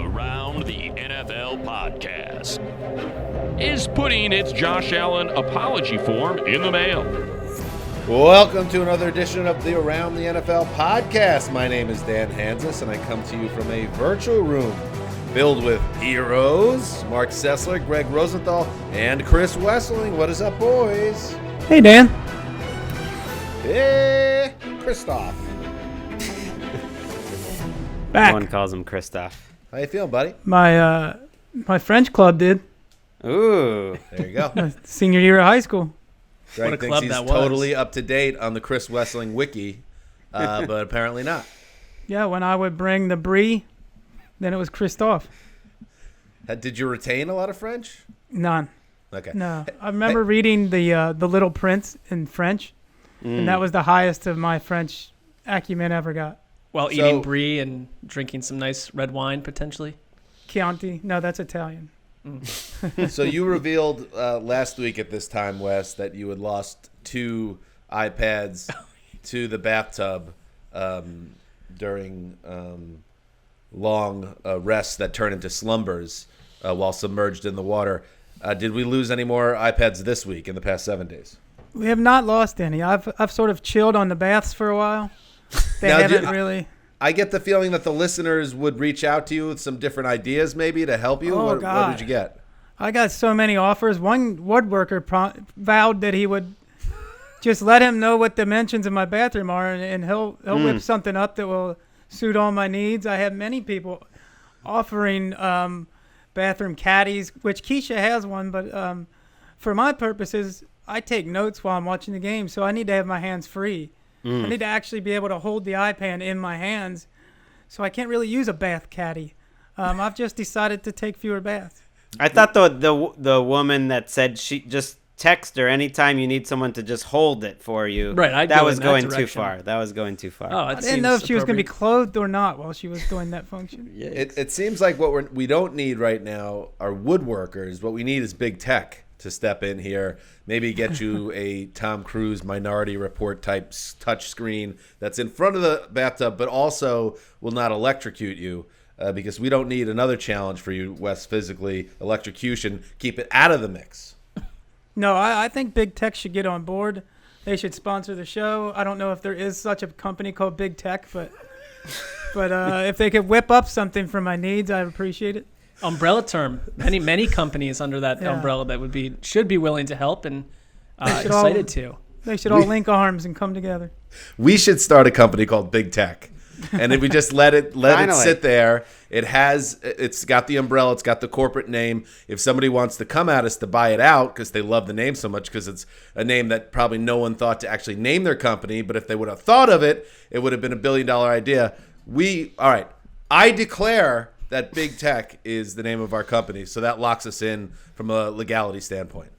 Around the NFL podcast is putting its Josh Allen apology form in the mail. Welcome to another edition of the Around the NFL podcast. My name is Dan Hanzus, and I come to you from a virtual room filled with heroes, Marc Sessler, Gregg Rosenthal, and Chris Wesseling. What is up, boys? Hey, Dan. Hey, Christoph. Back. One calls him Christoph. How you feeling, buddy? My French club did. Ooh. There you go. Senior year of high school. Greg What a thinks club he's that was. totally up to date on the Chris Wesseling wiki, but apparently not. Yeah, when I would bring the brie, then it was Christophe. Did you retain a lot of French? None. Okay. No. I remember reading the Little Prince in French, and that was the highest of my French acumen ever got. While eating brie and drinking some nice red wine, potentially. Chianti. No, that's Italian. So you revealed last week at this time, Wes, that you had lost 2 iPads to the bathtub during long rests that turn into slumbers while submerged in the water. Did we lose any more iPads this week in the past 7 days? We have not lost any. I've sort of chilled on the baths for a while. They Now, haven't really. I get the feeling that the listeners would reach out to you with some different ideas maybe to help you. Oh, What God. did you get? I got so many offers. One woodworker vowed that he would just let him know what dimensions of my bathroom are, and he'll whip something up that will suit all my needs. I have many people offering bathroom caddies, which Keisha has one, but for my purposes, I take notes while I'm watching the game, so I need to have my hands free. I need to actually be able to hold the iPad in my hands, so I can't really use a bath caddy. I've just decided to take fewer baths. I thought the woman that said she just text her anytime you need someone to just hold it for you. Right, I'd that go was in that going too direction. far. That was going too far. Oh, I didn't know if she was going to be clothed or not while she was doing that function. It seems like what we don't need right now are woodworkers. What we need is big tech to step in here. Maybe get you a Tom Cruise Minority Report type touch screen that's in front of the bathtub, but also will not electrocute you because we don't need another challenge for you, Wes, physically. Electrocution. Keep it out of the mix. No, I think Big Tech should get on board. They should sponsor the show. I don't know if there is such a company called Big Tech, but if they could whip up something for my needs, I'd appreciate it. Umbrella term. Many companies under that Yeah. umbrella that should be willing to help and should excited to. They should all link arms and come together. We should start a company called Big Tech. And if we just let it Finally. sit there, it's got the umbrella, it's got the corporate name. If somebody wants to come at us to buy it out because they love the name so much, because it's a name that probably no one thought to actually name their company, but if they would have thought of it, it would have been $1 billion idea. All right, I declare that Big Tech is the name of our company, so that locks us in from a legality standpoint.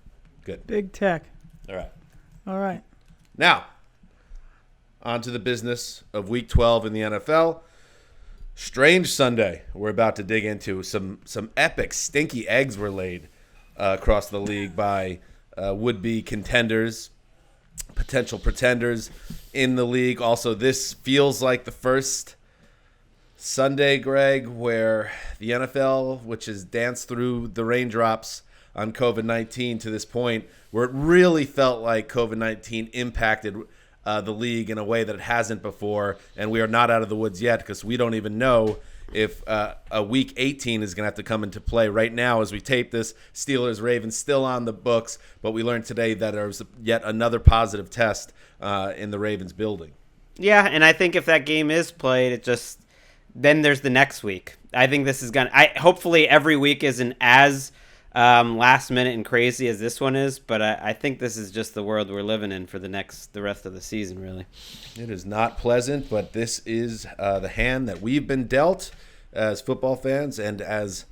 Good. Big Tech. All right. All right. Now, on to the business of Week 12 in the NFL. Strange Sunday we're about to dig into. Some epic, stinky eggs were laid across the league by would-be contenders, potential pretenders in the league. Also, this feels like the first Sunday, Greg, where the NFL, which has danced through the raindrops on COVID-19 to this point, where it really felt like COVID-19 impacted the league in a way that it hasn't before, and we are not out of the woods yet because we don't even know if a Week 18 is going to have to come into play. Right now, as we tape this, Steelers-Ravens still on the books, but we learned today that there was yet another positive test in the Ravens building. Yeah, and I think if that game is played, then there's the next week. I think this is hopefully every week isn't as last minute and crazy as this one is, but I think this is just the world we're living in for the rest of the season, really. It is not pleasant, but this is the hand that we've been dealt as football fans and as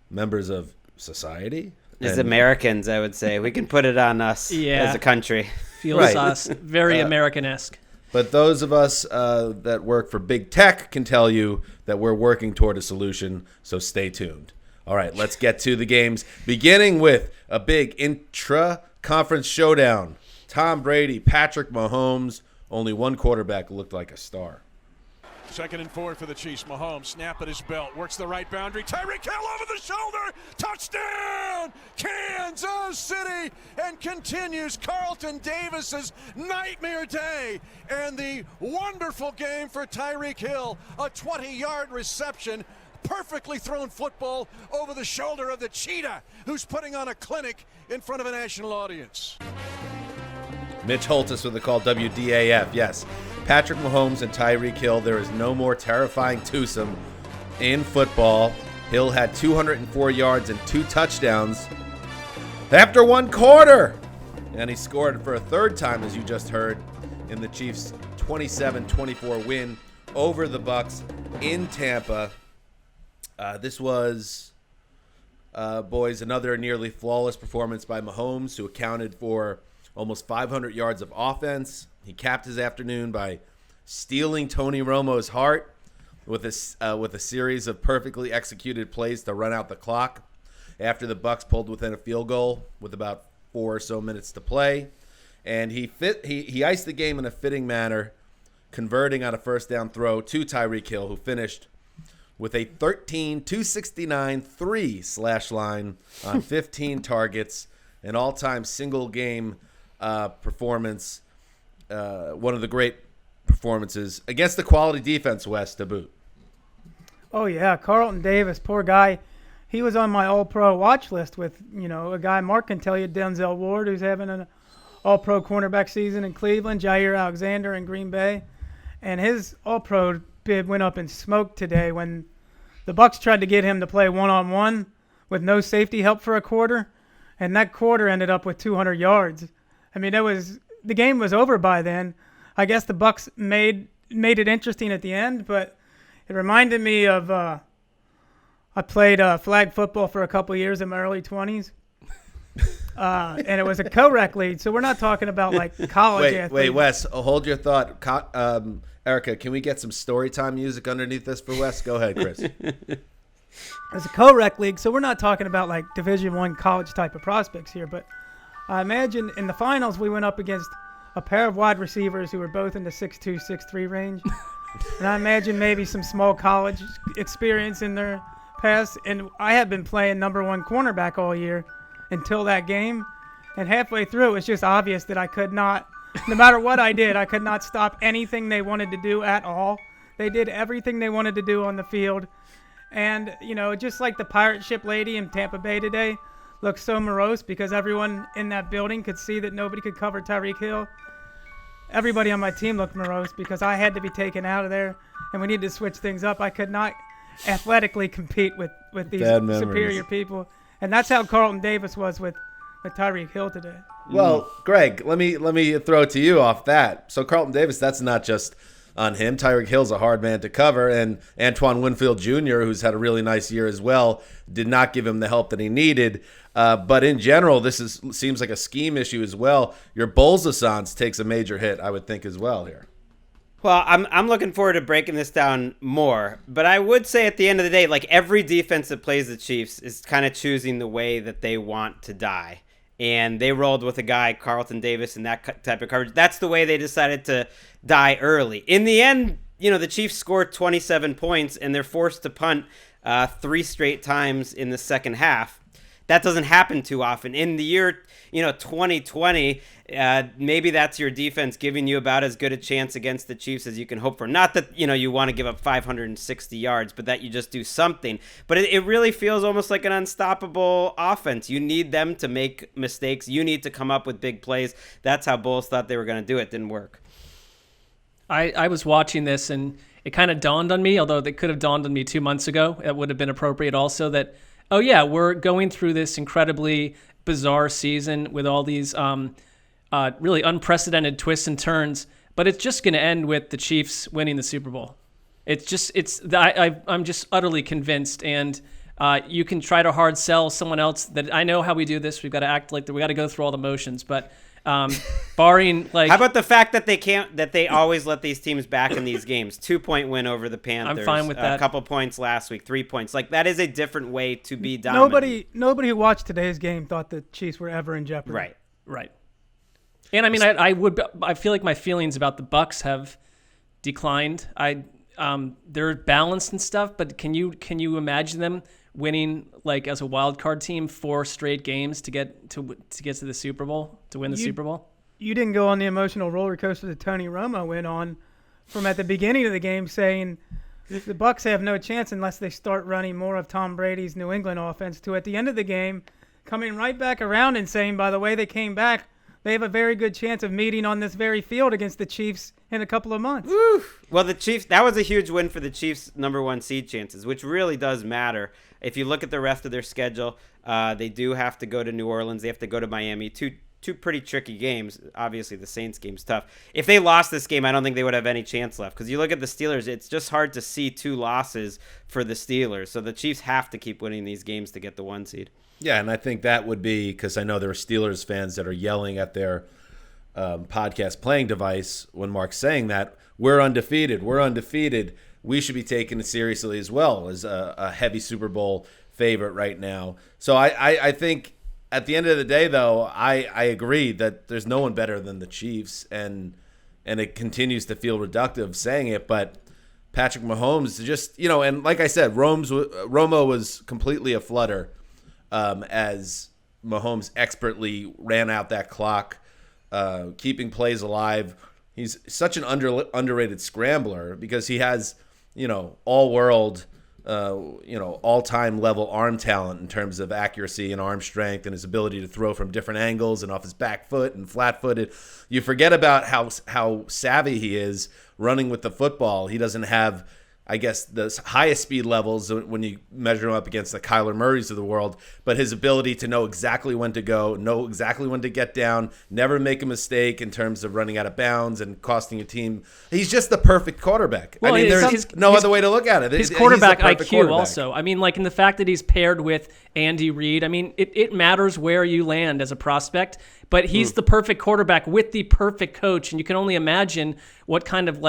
members of society. As Americans, I would say. We can put it on us as a country. Feels Right. us very American-esque. But those of us that work for Big Tech can tell you that we're working toward a solution, so stay tuned. All right, let's get to the games, beginning with a big intra-conference showdown. Tom Brady, Patrick Mahomes, only one quarterback looked like a star. 2nd and 4 for the Chiefs. Mahomes, snap at his belt, works the right boundary. Tyreek Hill over the shoulder. Touchdown, Kansas City, and continues Carlton Davis's nightmare day. And the wonderful game for Tyreek Hill, a 20-yard reception. Perfectly thrown football over the shoulder of the cheetah, who's putting on a clinic in front of a national audience. Mitch Holtis with the call WDAF. Yes, Patrick Mahomes and Tyreek Hill. There is no more terrifying twosome in football. Hill had 204 yards and 2 touchdowns after 1 quarter. And he scored for a third time, as you just heard, in the Chiefs' 27-24 win over the Bucs in Tampa. This was, boys, another nearly flawless performance by Mahomes, who accounted for almost 500 yards of offense. He capped his afternoon by stealing Tony Romo's heart with a series of perfectly executed plays to run out the clock after the Bucs pulled within a field goal with about 4 or so minutes to play. And he iced the game in a fitting manner, converting on a first down throw to Tyreek Hill, who finished with a 13-269 3 line on 15 targets, an all-time single-game performance, one of the great performances against the quality defense, Wes, to boot. Oh, yeah, Carlton Davis, poor guy. He was on my all-pro watch list with, a guy Mark can tell you, Denzel Ward, who's having an all-pro cornerback season in Cleveland, Jair Alexander in Green Bay. And his all-pro bid went up in smoke today when the Bucs tried to get him to play one-on-one with no safety help for a quarter, and that quarter ended up with 200 yards. I mean, the game was over by then. I guess the Bucs made it interesting at the end, but it reminded me of I played flag football for a couple years in my early 20s, and it was a co-rec league, so we're not talking about like college athletes. Wait, Wes, hold your thought. Erica, can we get some story time music underneath this for Wes? Go ahead, Chris. It's a co-rec league, so we're not talking about like Division I college type of prospects here, but I imagine in the finals we went up against a pair of wide receivers who were both in the 6'2", 6'3" range. And I imagine maybe some small college experience in their past. And I had been playing number 1 cornerback all year until that game. And halfway through, it was just obvious that I could not, no matter what I did, I could not stop anything they wanted to do at all. They did everything they wanted to do on the field. And, just like the pirate ship lady in Tampa Bay today looked so morose because everyone in that building could see that nobody could cover Tyreek Hill. Everybody on my team looked morose because I had to be taken out of there, and we needed to switch things up. I could not athletically compete with these superior people. And that's how Carlton Davis was with Tyreek Hill today. Well, Greg, let me throw it to you off that. So Carlton Davis, that's not just on him. Tyreek Hill's a hard man to cover, and Antoine Winfield Jr., who's had a really nice year as well, did not give him the help that he needed. But in general, this seems like a scheme issue as well. Your Bolzasans takes a major hit, I would think, as well here. Well, I'm looking forward to breaking this down more. But I would say at the end of the day, like every defense that plays the Chiefs is kind of choosing the way that they want to die. And they rolled with a guy, Carlton Davis, in that type of coverage. That's the way they decided to die early. In the end, the Chiefs scored 27 points, and they're forced to punt 3 straight times in the second half. That doesn't happen too often. In the year, 2020, maybe that's your defense giving you about as good a chance against the Chiefs as you can hope for. Not that, you want to give up 560 yards, but that you just do something. But it really feels almost like an unstoppable offense. You need them to make mistakes. You need to come up with big plays. That's how Bulls thought they were going to do it. Didn't work. I was watching this, and it kind of dawned on me, although it could have dawned on me 2 months ago. It would have been appropriate also that, oh, yeah, we're going through this incredibly bizarre season with all these really unprecedented twists and turns, but it's just going to end with the Chiefs winning the Super Bowl. I'm just utterly convinced, and you can try to hard sell someone else that I know how we do this. We've got to act like we got to go through all the motions, but barring like, how about the fact that they always let these teams back in these games? 2-point win over the Panthers. I'm fine with that. A couple points last wepe, 3 points. Like that is a different way to be dominant. Nobody who watched today's game thought the Chiefs were ever in jeopardy. Right. And I mean, I feel like my feelings about the Bucs have declined. I they're balanced and stuff, but can you imagine them winning like as a wild card team 4 straight games to get to the Super Bowl, to win the Super Bowl? You didn't go on the emotional roller coaster that Tony Romo went on from at the beginning of the game, saying the Bucs have no chance unless they start running more of Tom Brady's New England offense, to at the end of the game coming right back around and saying, by the way they came back, they have a very good chance of meeting on this very field against the Chiefs in a couple of months. Woo. Well, the Chiefs, that was a huge win for the Chiefs' number 1 seed chances, which really does matter. If you look at the rest of their schedule, they do have to go to New Orleans. They have to go to Miami. Two pretty tricky games. Obviously, the Saints game's tough. If they lost this game, I don't think they would have any chance left. Because you look at the Steelers, it's just hard to see 2 losses for the Steelers. So the Chiefs have to keep winning these games to get the 1 seed. Yeah, and I think that would be, because I know there are Steelers fans that are yelling at their podcast playing device when Mark's saying that, we're undefeated, we should be taken it seriously as well as a heavy Super Bowl favorite right now. So I think at the end of the day, though, I agree that there's no one better than the Chiefs, and it continues to feel reductive saying it, but Patrick Mahomes just, and like I said, Romo was completely aflutter as Mahomes expertly ran out that clock, keeping plays alive. He's such an underrated scrambler because he has, all-world, all-time level arm talent in terms of accuracy and arm strength and his ability to throw from different angles and off his back foot and flat-footed. You forget about how savvy he is running with the football. He doesn't have, I guess, the highest speed levels when you measure him up against the Kyler Murrays of the world, but his ability to know exactly when to go, know exactly when to get down, never make a mistake in terms of running out of bounds and costing a team. He's just the perfect quarterback. Well, there's no other way to look at it. His quarterback IQ also. I mean, like in the fact that he's paired with Andy Reid, I mean, it matters where you land as a prospect, but he's the perfect quarterback with the perfect coach, and you can only imagine what kind of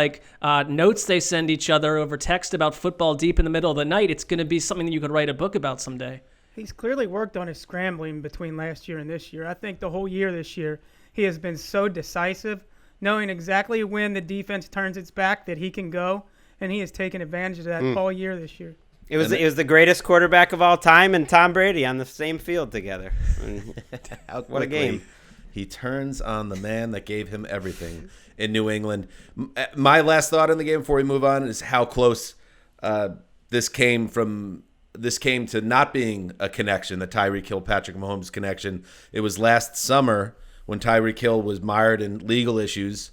notes they send each other over text about football deep in the middle of the night. It's going to be something that you could write a book about someday. He's clearly worked on his scrambling between last year and this year. I think the whole year this year, he has been so decisive, knowing exactly when the defense turns its back that he can go, and he has taken advantage of that all year this year. It was the greatest quarterback of all time and Tom Brady on the same field together. What a game. He turns on the man that gave him everything in New England. My last thought on the game before we move on is how close this came to not being a connection, the Tyreek Hill-Patrick Mahomes connection. It was last summer when Tyreek Hill was mired in legal issues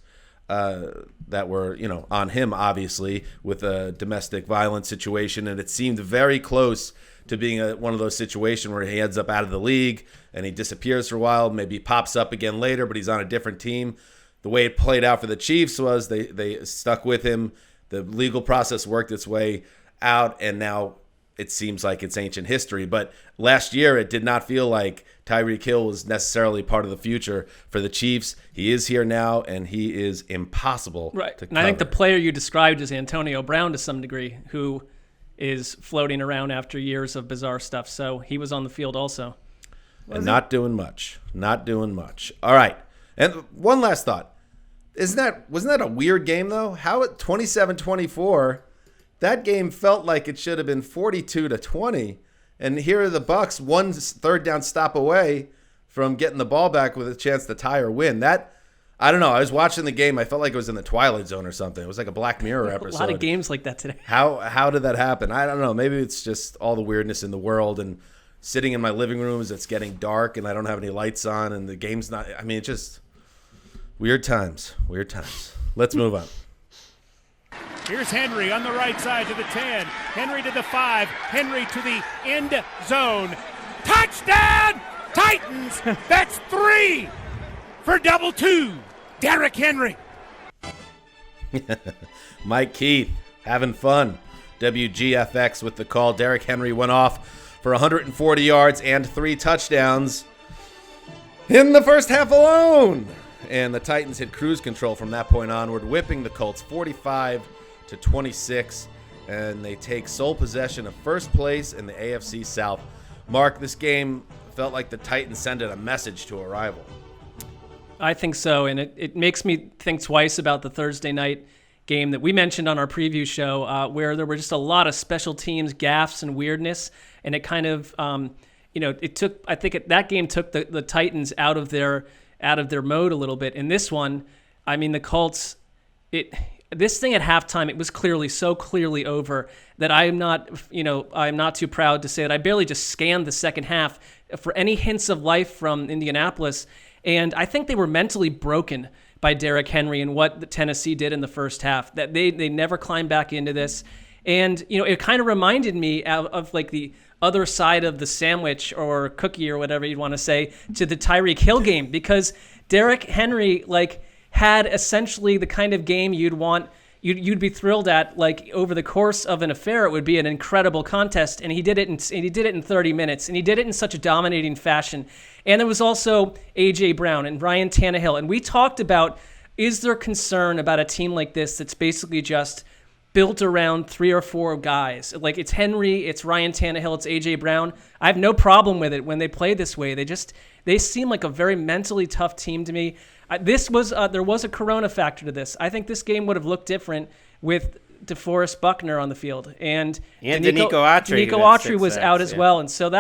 that were, on him, obviously, with a domestic violence situation. And it seemed very close to being one of those situations where he ends up out of the league and he disappears for a while, maybe pops up again later, but he's on a different team. The way it played out for the Chiefs was they stuck with him. The legal process worked its way out, and now it seems like it's ancient history. But last year, it did not feel like Tyreek Hill was necessarily part of the future for the Chiefs. He is here now, and he is impossible to cover. And I think the player you described is Antonio Brown to some degree, who is floating around after years of bizarre stuff. So he was on the field also. And not doing much. All right. And one last thought. Wasn't that a weird game, though? How at 27-24, that game felt like it should have been 42-20. And here are the Bucs, one third down stop away from getting the ball back with a chance to tie or win. That, I don't know. I was watching the game. I felt like it was in the Twilight Zone or something. It was like a Black Mirror episode. A lot of games like that today. How did that happen? I don't know. Maybe it's just all the weirdness in the world and sitting in my living room as it's getting dark and I don't have any lights on and the game's not. I mean, it's just weird times. Let's move on. Here's Henry on the right side to the 10. Henry to the 5. Henry to the end zone. Touchdown, Titans! That's 3 for double 2. Derrick Henry. Mike Keith having fun. WGFX with the call. Derrick Henry went off for 140 yards and 3 touchdowns in the first half alone. And the Titans hit cruise control from that point onward, whipping the Colts 45-26, and they take sole possession of first place in the AFC South. Mark, this game felt like the Titans sent a message to a rival. I think so, and it makes me think twice about the Thursday night game that we mentioned on our preview show, where there were just a lot of special teams gaffes and weirdness, and it kind of, it took. I think that game took the Titans out of their mode a little bit. In this one, I mean, the Colts, this thing at halftime, it was so clearly over that I'm not too proud to say that I barely just scanned the second half for any hints of life from Indianapolis, and I think they were mentally broken by Derrick Henry and what the Tennessee did in the first half, that they never climbed back into this. And, it kind of reminded me of like the other side of the sandwich or cookie or whatever you'd want to say to the Tyreek Hill game, because Derrick Henry, had essentially the kind of game you'd be thrilled at, over the course of an affair. It would be an incredible contest, and he did it in 30 minutes, and he did it in such a dominating fashion. And there was also A.J. Brown and Ryan Tannehill, and we talked about, is there concern about a team like this that's basically just built around 3 or 4 guys? It's Henry, it's Ryan Tannehill, it's A.J. Brown. I have no problem with it when they play this way. They seem like a very mentally tough team to me. There was a corona factor to this. I think this game would have looked different with DeForest Buckner on the field, and Danico Autry was out as well. And so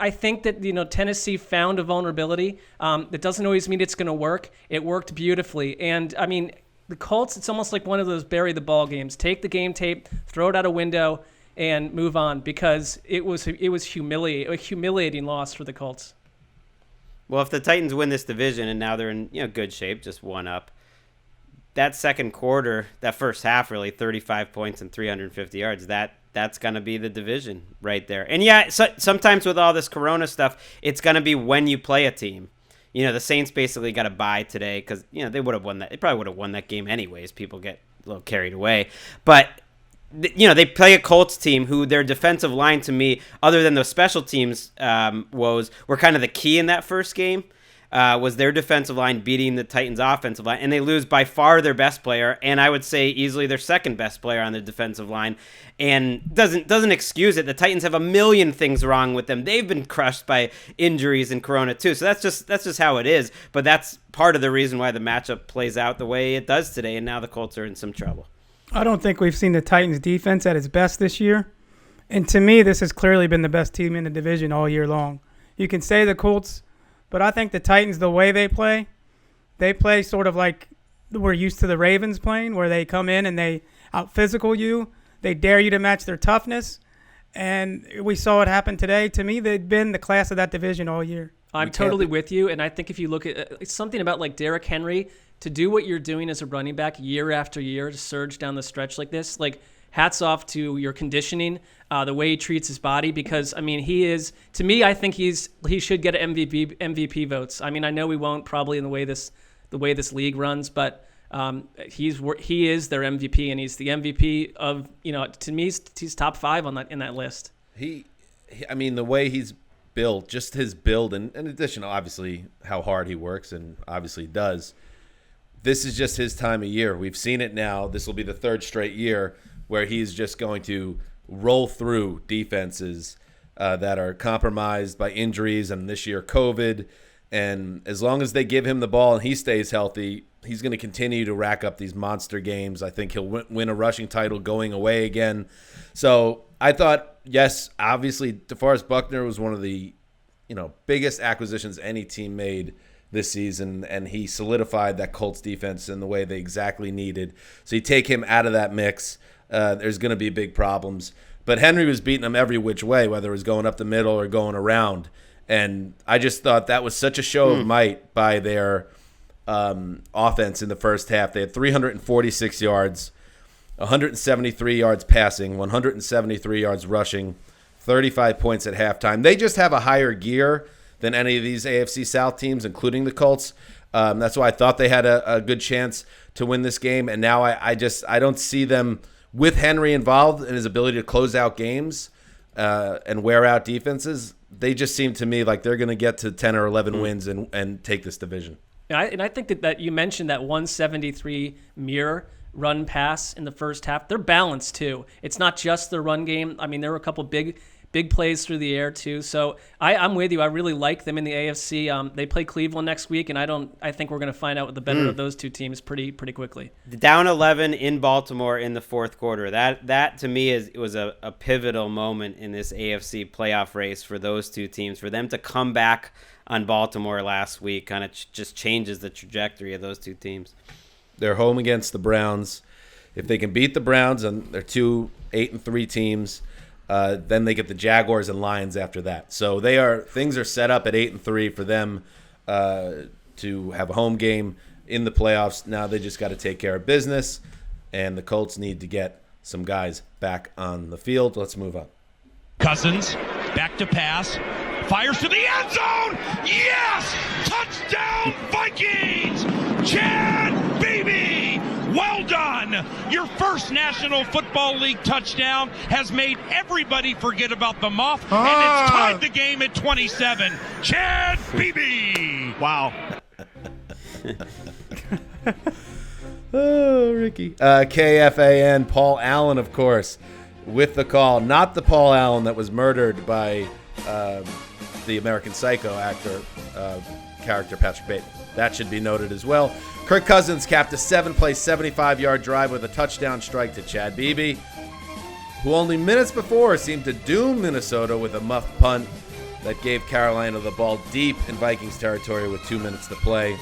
I think that Tennessee found a vulnerability. That doesn't always mean it's going to work. It worked beautifully, and I mean the Colts. It's almost like one of those bury the ball games. Take the game tape, throw it out a window, and move on, because it was a humiliating loss for the Colts. Well, if the Titans win this division and now they're in good shape, just one up, that second quarter, that first half, really 35 points and 350 yards, that's going to be the division right there. And sometimes with all this corona stuff, it's going to be when you play a team. The Saints basically got a bye today because they would have won that. They probably would have won that game anyways. People get a little carried away, but they play a Colts team who their defensive line, to me, other than those special teams woes, were kind of the key in that first game. Was their defensive line beating the Titans' offensive line, and they lose by far their best player, and I would say easily their second best player on the defensive line, and doesn't excuse it. The Titans have a million things wrong with them. They've been crushed by injuries and corona too, so that's just how it is. But that's part of the reason why the matchup plays out the way it does today, and now the Colts are in some trouble. I don't think we've seen the Titans' defense at its best this year. And to me, this has clearly been the best team in the division all year long. You can say the Colts, but I think the Titans, the way they play sort of like we're used to the Ravens playing, where they come in and they out-physical you. They dare you to match their toughness. And we saw it happen today. To me, they've been the class of that division all year. I'm totally with you. And I think if you look at it's something about Derrick Henry, to do what you're doing as a running back year after year, to surge down the stretch like this, hats off to your conditioning, the way he treats his body, because he is, to me, I think he should get MVP votes. I know we won't probably in the way this league runs, but he is their MVP, and he's the MVP of, to me, he's top 5 in that list. The way he's built, just his build, and in addition, obviously how hard he works, and obviously he does. This is just his time of year. We've seen it now. This will be the 3rd straight year where he's just going to roll through defenses that are compromised by injuries, and this year COVID. And as long as they give him the ball and he stays healthy, he's going to continue to rack up these monster games. I think he'll win a rushing title going away again. So I thought, yes, obviously DeForest Buckner was one of the biggest acquisitions any team made this season, and he solidified that Colts defense in the way they exactly needed. So you take him out of that mix, there's going to be big problems. But Henry was beating them every which way, whether it was going up the middle or going around. And I just thought that was such a show of might by their offense in the first half. They had 346 yards, 173 yards passing, 173 yards rushing, 35 points at halftime. They just have a higher gear than any of these AFC South teams, including the Colts. That's why I thought they had a good chance to win this game. And now I don't see them, with Henry involved in his ability to close out games and wear out defenses. They just seem to me like they're going to get to 10 or 11 wins and take this division. And I think that you mentioned that 173 mirror run pass in the first half. They're balanced too. It's not just the run game. There were a couple big big plays through the air too. So I'm with you. I really like them in the AFC. They play Cleveland next week, and I think we're going to find out the better of those two teams pretty quickly. Down 11 in Baltimore in the fourth quarter. That to me was a pivotal moment in this AFC playoff race for those two teams. For them to come back on Baltimore last week kind of just changes the trajectory of those two teams. They're home against the Browns. If they can beat the Browns, and they're 8-3 teams, then they get the Jaguars and Lions after that. So things are set up at 8-3 for them to have a home game in the playoffs. Now they just got to take care of business, and the Colts need to get some guys back on the field. Let's move on. Cousins, back to pass, fires to the end zone. Yes! Touchdown Vikings! Chad Beebe! Well done! Your first National Football League touchdown has made everybody forget about the muff, and it's tied the game at 27. Chad Beebe! Wow. Oh, Ricky. KFAN, Paul Allen, of course, with the call. Not the Paul Allen that was murdered by the American Psycho actor, character Patrick Bateman. That should be noted as well. Kirk Cousins capped a 7-play, 75-yard drive with a touchdown strike to Chad Beebe, who only minutes before seemed to doom Minnesota with a muff punt that gave Carolina the ball deep in Vikings territory with 2 minutes to play.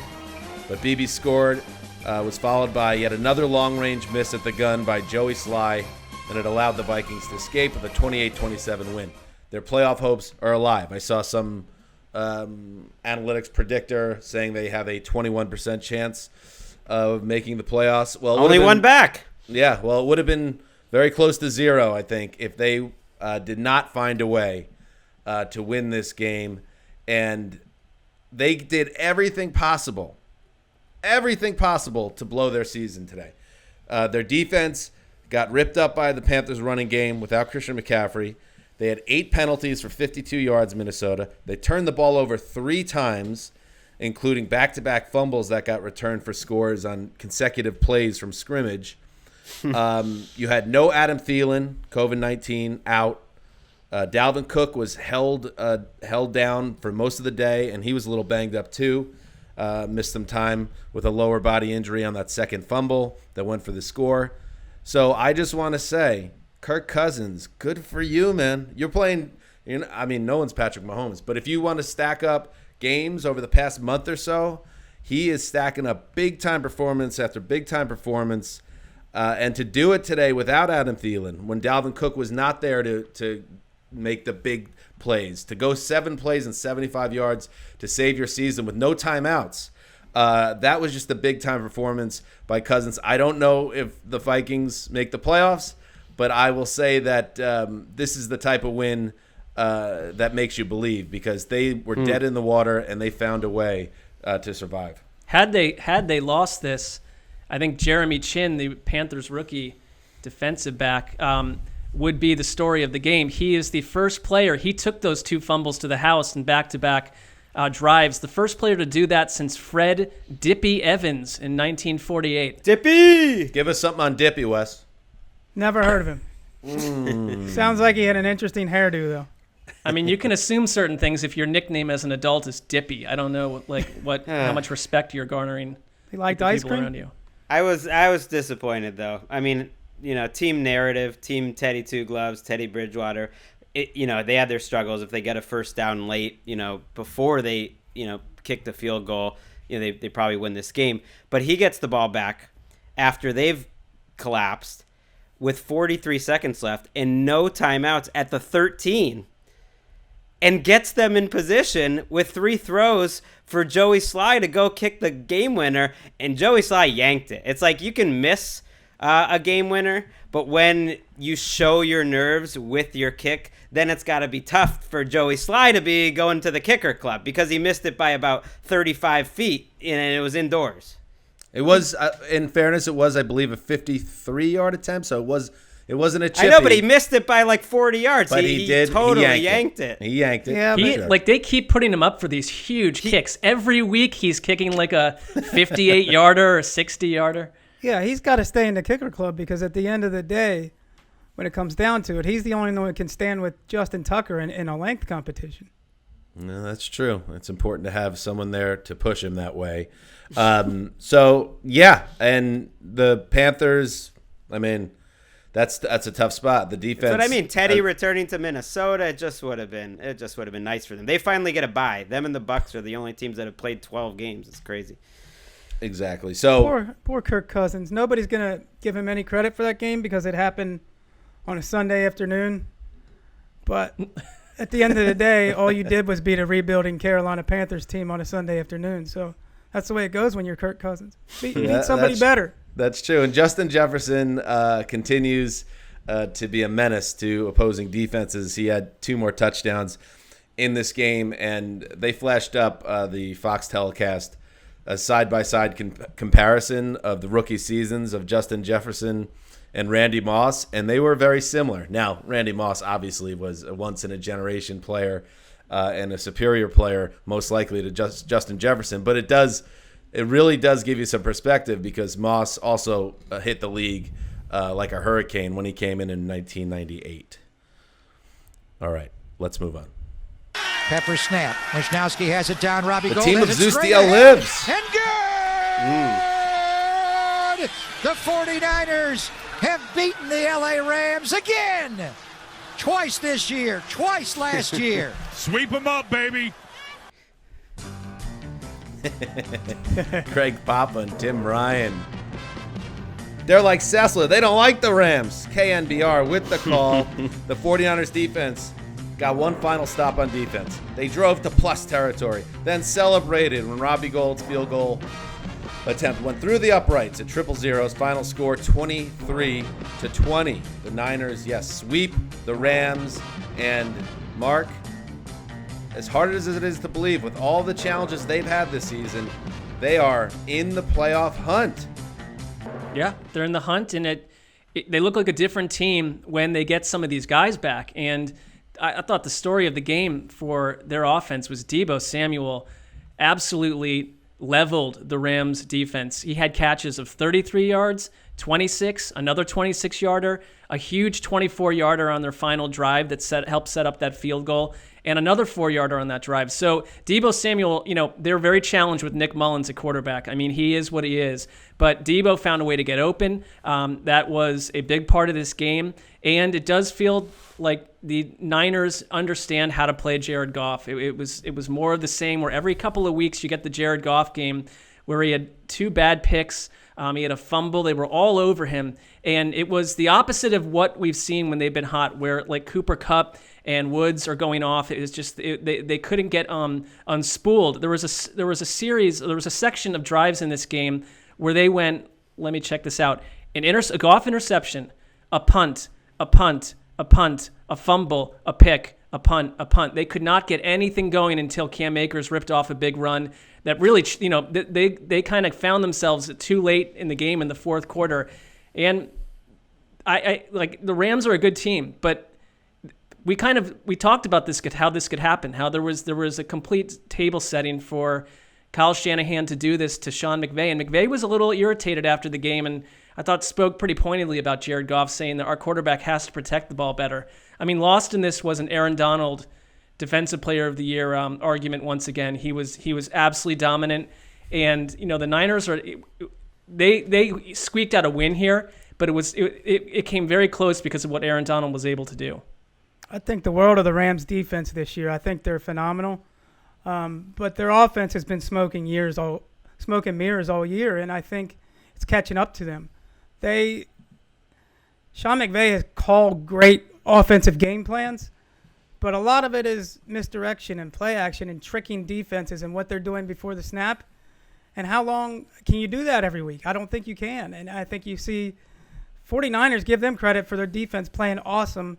But Beebe scored, was followed by yet another long-range miss at the gun by Joey Sly, and it allowed the Vikings to escape with a 28-27 win. Their playoff hopes are alive. I saw some analytics predictor saying they have a 21% chance of making the playoffs. Well, only one back. Yeah, well, it would have been very close to zero, I think, if they did not find a way to win this game. And they did everything possible to blow their season today. Their defense got ripped up by the Panthers running game without Christian McCaffrey. They had 8 penalties for 52 yards, Minnesota. They turned the ball over 3 times, including back-to-back fumbles that got returned for scores on consecutive plays from scrimmage. You had no Adam Thielen, COVID-19, out. Dalvin Cook was held down for most of the day, and he was a little banged up too. Missed some time with a lower body injury on that second fumble that went for the score. So I just want to say, Kirk Cousins, good for you, man. You're playing, no one's Patrick Mahomes, but if you want to stack up games over the past month or so, he is stacking up big-time performance after big-time performance. And to do it today without Adam Thielen, when Dalvin Cook was not there to make the big plays, to go 7 plays and 75 yards to save your season with no timeouts, that was just a big-time performance by Cousins. I don't know if the Vikings make the playoffs, but I will say that this is the type of win that makes you believe, because they were dead in the water and they found a way to survive. Had they lost this, I think Jeremy Chin, the Panthers rookie defensive back, would be the story of the game. He is the first player. He took those 2 fumbles to the house in back-to-back drives. The first player to do that since Fred Dippy Evans in 1948. Dippy! Give us something on Dippy, Wes. Never heard of him. Sounds like he had an interesting hairdo, though. I mean, you can assume certain things if your nickname as an adult is Dippy. I don't know how much respect you're garnering. He liked ice cream around you. I was disappointed, though. I mean, team narrative, team Teddy Two Gloves, Teddy Bridgewater. They had their struggles. If they get a first down late, before they, kick the field goal, they probably win this game. But he gets the ball back after they've collapsed with 43 seconds left and no timeouts at the 13, and gets them in position with 3 throws for Joey Sly to go kick the game winner, and Joey Sly yanked it. It's like you can miss a game winner, but when you show your nerves with your kick, then it's got to be tough for Joey Sly to be going to the kicker club, because he missed it by about 35 feet and it was indoors. It was, in fairness, I believe, a 53-yard attempt, so it wasn't a chippy. I know, but he missed it by like 40 yards. But he yanked it. He yanked it. Yeah, they keep putting him up for these huge kicks. Every week he's kicking like a 58-yarder or 60-yarder. Yeah, he's got to stay in the kicker club, because at the end of the day, when it comes down to it. He's the only one who can stand with Justin Tucker in a length competition. No, that's true. It's important to have someone there to push him that way. So, yeah, and the Panthers, I mean, that's a tough spot. The defense. But I mean, Teddy returning to Minnesota, it just would have been nice for them. They finally get a bye. Them and the Bucs are the only teams that have played 12 games. It's crazy. Exactly. So poor Kirk Cousins. Nobody's gonna give him any credit for that game because it happened on a Sunday afternoon. But at the end of the day, all you did was beat a rebuilding Carolina Panthers team on a Sunday afternoon. So that's the way it goes when you're Kirk Cousins. Beat somebody better. That's true. And Justin Jefferson continues to be a menace to opposing defenses. He had 2 more touchdowns in this game, and they flashed up the Fox telecast a side-by-side comparison of the rookie seasons of Justin Jefferson and Randy Moss, and they were very similar. Now, Randy Moss obviously was a once-in-a-generation player and a superior player, most likely to Justin Jefferson, but it really does give you some perspective because Moss also hit the league like a hurricane when he came in 1998. All right, let's move on. Pepper snap. Wisnowski has it down. Robbie The Gold team of has it straight Zeus ahead. lives. And good! The 49ers have beaten the LA Rams again. Twice this year, twice last year. Sweep them up, baby. Craig Papa and Tim Ryan. They're like Sessler. They don't like the Rams. KNBR with the call. The 49ers defense got one final stop on defense. They drove to plus territory, then celebrated when Robbie Gould's field goal attempt went through the uprights at 0-0. Final score 23-20. The Niners, yes, sweep the Rams. And Mark, as hard as it is to believe, with all the challenges they've had this season, they are in the playoff hunt. Yeah, they're in the hunt, and they look like a different team when they get some of these guys back. And I thought the story of the game for their offense was Deebo Samuel absolutely leveled the Rams defense. He had catches of 33 yards, 26, another 26-yarder, a huge 24-yarder on their final drive that helped set up that field goal, and another 4-yarder on that drive. So Deebo Samuel, they're very challenged with Nick Mullins at quarterback. I mean, he is what he is. But Deebo found a way to get open. That was a big part of this game. And it does feel like the Niners understand how to play Jared Goff. It was more of the same, where every couple of weeks you get the Jared Goff game where he had 2 bad picks. He had a fumble. They were all over him. And it was the opposite of what we've seen when they've been hot, where like Cooper Kupp and Woods are going off. It was just they couldn't get unspooled. There was a section of drives in this game where they went, let me check this out, a Goff interception, a punt, a punt, a punt, a fumble, a pick, a punt, a punt. They could not get anything going until Cam Akers ripped off a big run that really, they kind of found themselves too late in the game in the fourth quarter. And I like the Rams are a good team, but we talked about this, how this could happen, how there was a complete table setting for Kyle Shanahan to do this to Sean McVay. And McVay was a little irritated after the game, and I thought spoke pretty pointedly about Jared Goff, saying that our quarterback has to protect the ball better. I mean, lost in this was an Aaron Donald Defensive Player of the Year argument once again. He was absolutely dominant, and the Niners they squeaked out a win here, but it came very close because of what Aaron Donald was able to do. I think the world of the Rams defense this year. I think they're phenomenal, but their offense has been smoke and mirrors all year, and I think it's catching up to them. Sean McVay has called great offensive game plans, but a lot of it is misdirection and play action and tricking defenses and what they're doing before the snap. And how long can you do that every week? I don't think you can. And I think you see 49ers give them credit for their defense playing awesome.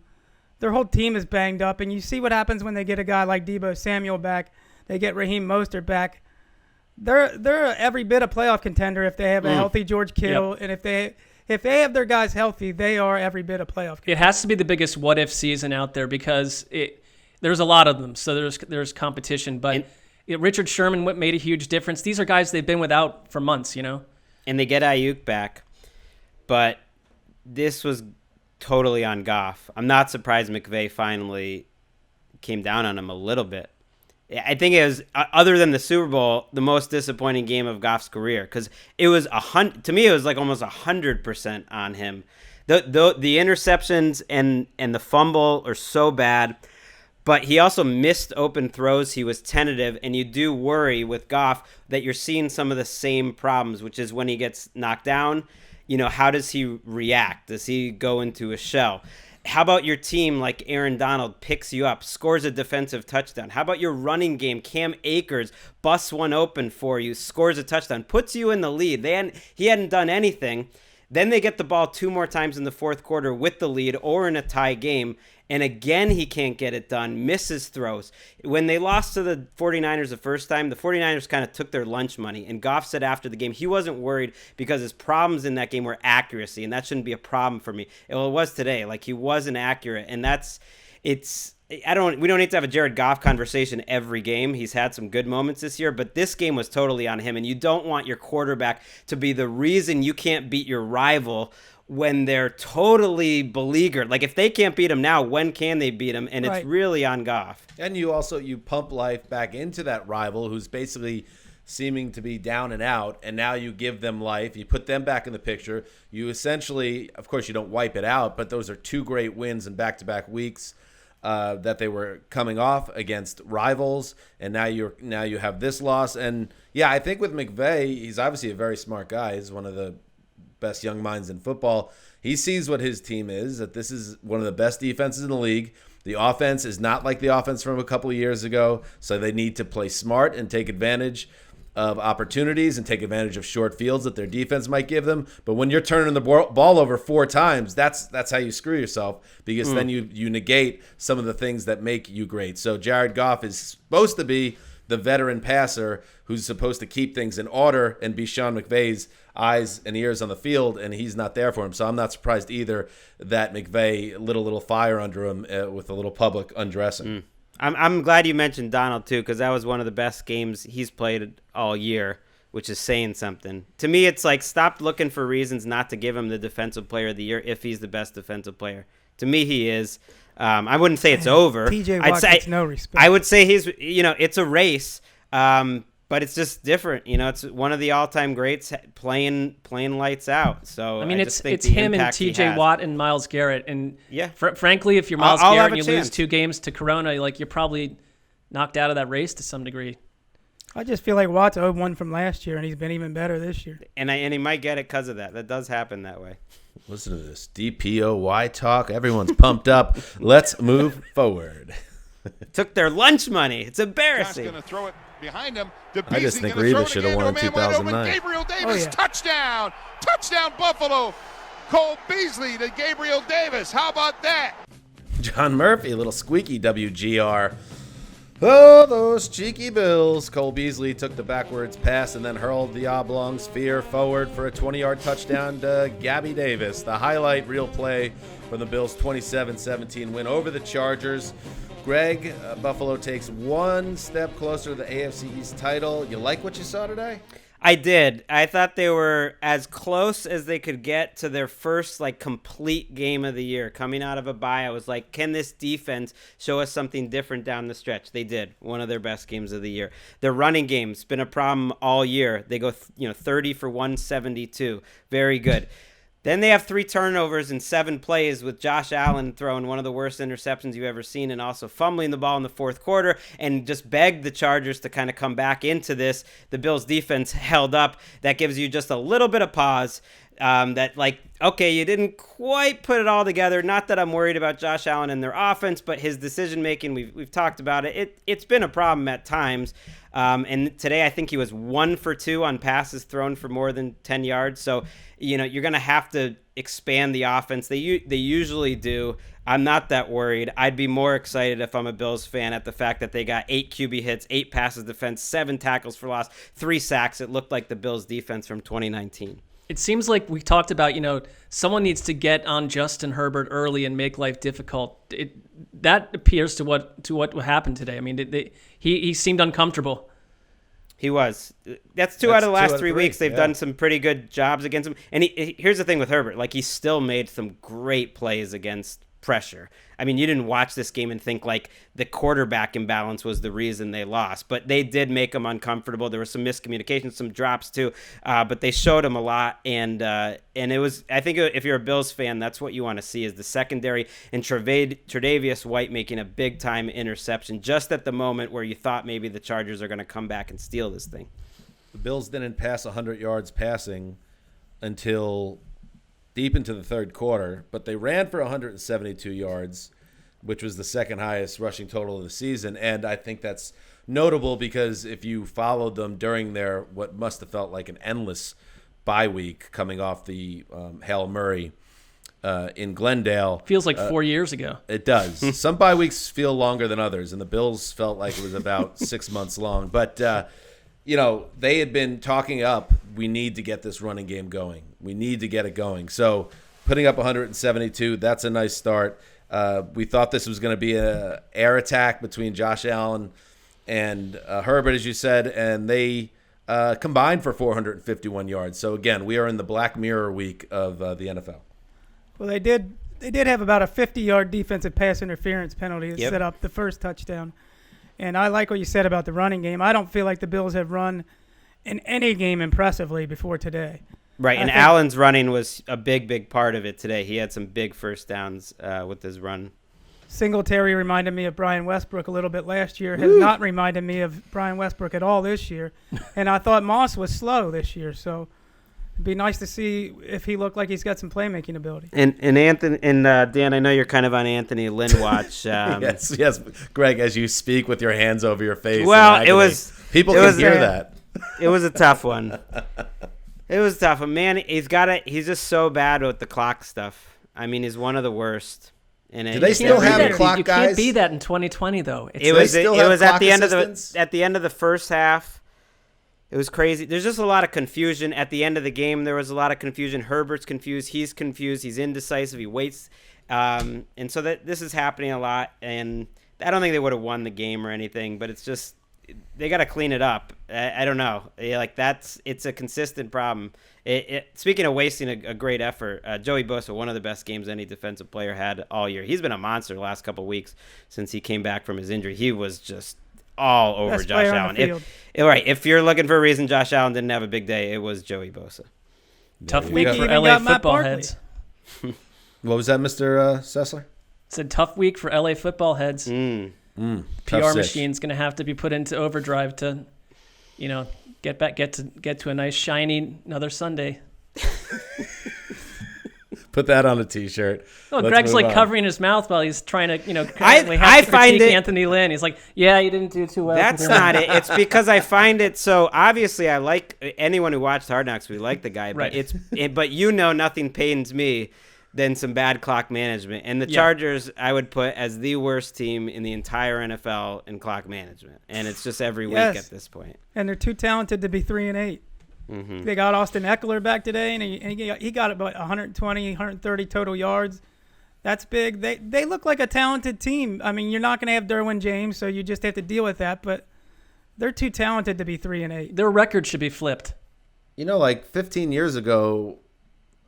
Their whole team is banged up, and you see what happens when they get a guy like Deebo Samuel back. They get Raheem Mostert back. They're every bit a playoff contender if they have a healthy George Kittle, Yep. and if they have their guys healthy, they are every bit a playoff contender. It has to be the biggest what-if season out there because there's a lot of them, so there's competition. But Richard Sherman made a huge difference. These are guys they've been without for months, And they get Ayuk back, but this was totally on Goff. I'm not surprised McVay finally came down on him a little bit. I think it was, other than the Super Bowl, the most disappointing game of Goff's career, because it was to me, it was like almost 100% on him. The interceptions and the fumble are so bad, but he also missed open throws. He was tentative, and you do worry with Goff that you're seeing some of the same problems, which is when he gets knocked down, how does he react? Does he go into a shell? How about your team like Aaron Donald picks you up, scores a defensive touchdown? How about your running game? Cam Akers busts one open for you, scores a touchdown, puts you in the lead. He hadn't done anything. Then they get the ball 2 more times in the fourth quarter with the lead or in a tie game, and again he can't get it done, misses throws. When they lost to the 49ers the first time, the 49ers kind of took their lunch money, and Goff said after the game he wasn't worried because his problems in that game were accuracy, and that shouldn't be a problem for me. Well, it was today. Like, he wasn't accurate, and we don't need to have a Jared Goff conversation every game. He's had some good moments this year, but this game was totally on him, and you don't want your quarterback to be the reason you can't beat your rival when they're totally beleaguered. Like, if they can't beat him now, when can they beat him? And It's really on Goff. And you pump life back into that rival who's basically seeming to be down and out, and now you give them life. You put them back in the picture. You essentially, of course, you don't wipe it out, but those are 2 great wins in back-to-back weeks. That they were coming off against rivals, and now you have this loss. And yeah, I think with McVay, he's obviously a very smart guy. He's one of the best young minds in football. He sees what his team is, that this is one of the best defenses in the league. The offense is not like the offense from a couple of years ago, so they need to play smart and take advantage of opportunities and take advantage of short fields that their defense might give them. But when you're turning the ball over 4 times, that's how you screw yourself, because then you negate some of the things that make you great. So Jared Goff is supposed to be the veteran passer who's supposed to keep things in order and be Sean McVay's eyes and ears on the field, and he's not there for him. So I'm not surprised either that McVay lit a little fire under him with a little public undressing. I'm glad you mentioned Donald, too, because that was one of the best games he's played all year, which is saying something. To me, it's like, stop looking for reasons not to give him the Defensive Player of the Year if he's the best defensive player. To me, he is. I wouldn't say it's over. TJ Watt gets no respect. I would say it's a race, but it's just different. It's one of the all-time greats playing lights out. So I mean, it's think him and TJ Watt and Myles Garrett. And yeah, frankly, if you're Myles Garrett and you chance. lose 2 games to Corona, you're probably knocked out of that race to some degree. I just feel like Watt's owed one from last year, and he's been even better this year. And he might get it because of that. That does happen that way. Listen to this DPOY talk. Everyone's pumped up. Let's move forward. Took their lunch money. It's embarrassing. Going to throw it behind him. I just think Revis should have won in 2009. Gabriel Davis, touchdown. Touchdown, Buffalo. Cole Beasley to Gabriel Davis. How about that? John Murphy, a little squeaky WGR. Oh, those cheeky Bills. Cole Beasley took the backwards pass and then hurled the oblong sphere forward for a 20-yard touchdown to Gabby Davis. The highlight reel play from the Bills' 27-17 win over the Chargers. Greg, Buffalo takes 1 step closer to the AFC East title. You like what you saw today? I did. I thought they were as close as they could get to their first complete game of the year. Coming out of a bye, I was like, can this defense show us something different down the stretch? They did. One of their best games of the year. Their running game's been a problem all year. They go 30 for 172. Very good. Then they have 3 turnovers in 7 plays, with Josh Allen throwing one of the worst interceptions you've ever seen and also fumbling the ball in the fourth quarter, and just begged the Chargers to kind of come back into this. The Bills' defense held up. That gives you just a little bit of pause. Okay, you didn't quite put it all together. Not that I'm worried about Josh Allen and their offense, but his decision-making, we've talked about it. It's been a problem at times. And today I think he was 1 for 2 on passes thrown for more than 10 yards. So, you're going to have to expand the offense. They usually do. I'm not that worried. I'd be more excited if I'm a Bills fan at the fact that they got 8 QB hits, 8 passes defense, 7 tackles for loss, 3 sacks. It looked like the Bills defense from 2019. It seems like we talked about, someone needs to get on Justin Herbert early and make life difficult. That appears to what happened today. I mean, he seemed uncomfortable. He was. That's two out of the last 3 weeks. They've done some pretty good jobs against him. And here's the thing with Herbert. Like, he still made some great plays against pressure. I mean, you didn't watch this game and think, like, the quarterback imbalance was the reason they lost. But they did make him uncomfortable. There was some miscommunication, some drops, too. But they showed him a lot. And it was, I think if you're a Bills fan, that's what you want to see is the secondary and Tre'Davious White making a big-time interception just at the moment where you thought maybe the Chargers are going to come back and steal this thing. The Bills didn't pass 100 yards passing until deep into the third quarter, but they ran for 172 yards, which was the second highest rushing total of the season. And I think that's notable because if you followed them during their what must have felt like an endless bye week coming off the Hail Murray in Glendale. Feels like 4 years ago. It does. Some bye weeks feel longer than others, and the Bills felt like it was about 6 months long. But, they had been talking up, we need to get this running game going. We need to get it going. So putting up 172, that's a nice start. We thought this was going to be an air attack between Josh Allen and Herbert, as you said, and they combined for 451 yards. So, again, we are in the Black Mirror week of the NFL. Well, they did have about a 50-yard defensive pass interference penalty that set up the first touchdown. And I like what you said about the running game. I don't feel like the Bills have run in any game impressively before today. Right, and Allen's running was a big part of it today. He had some big first downs with his run. Singletary reminded me of Brian Westbrook a little bit last year. Has not reminded me of Brian Westbrook at all this year. And I thought Moss was slow this year, so it'd be nice to see if he looked like he's got some playmaking ability. And Anthony and Dan, I know you're kind of on Anthony Lynn watch. Yes, Greg, as you speak with your hands over your face. Well, people can hear that. It was a tough one. It was tough. Man, he's just so bad with the clock stuff. I mean, he's one of the worst. And do they still have a clock, guys? You can't be that in 2020, though. It was at the end of the first half. It was crazy. There's just a lot of confusion at the end of the game. There was a lot of confusion. Herbert's confused. He's confused. He's indecisive. He waits, and so this is happening a lot. And I don't think they would have won the game or anything, but it's just they got to clean it up. I don't know. It's a consistent problem. Speaking of wasting a great effort, Joey Bosa, one of the best games any defensive player had all year. He's been a monster the last couple of weeks since he came back from his injury. He was just all over best Josh Allen. If you're looking for a reason Josh Allen didn't have a big day, it was Joey Bosa. Tough week for LA football heads. What was that, Mr. Sessler? It's a tough week for LA football heads. PR machine's going to have to be put into overdrive to, get to a nice shiny another Sunday. Put that on a T-shirt. Oh, Greg's covering his mouth while he's trying to, I find it Anthony Lynn. He's like, yeah, you didn't do too well. That's not it. It's because I find it so obviously. I like anyone who watched Hard Knocks. We like the guy, but right. But nothing pains me than some bad clock management. And the Chargers, I would put as the worst team in the entire NFL in clock management. And it's just every week at this point. And they're too talented to be 3-8. Mm-hmm. They got Austin Eckler back today, and he got about 120, 130 total yards. That's big. They look like a talented team. I mean, you're not going to have Derwin James, so you just have to deal with that. But they're too talented to be 3-8. Their record should be flipped. 15 years ago,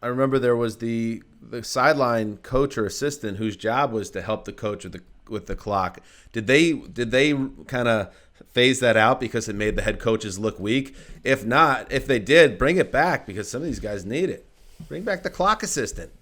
I remember there was the sideline coach or assistant whose job was to help the coach with the clock. Did they kind of phase that out because it made the head coaches look weak? If not, if they did, bring it back because some of these guys need it. Bring back the clock assistant.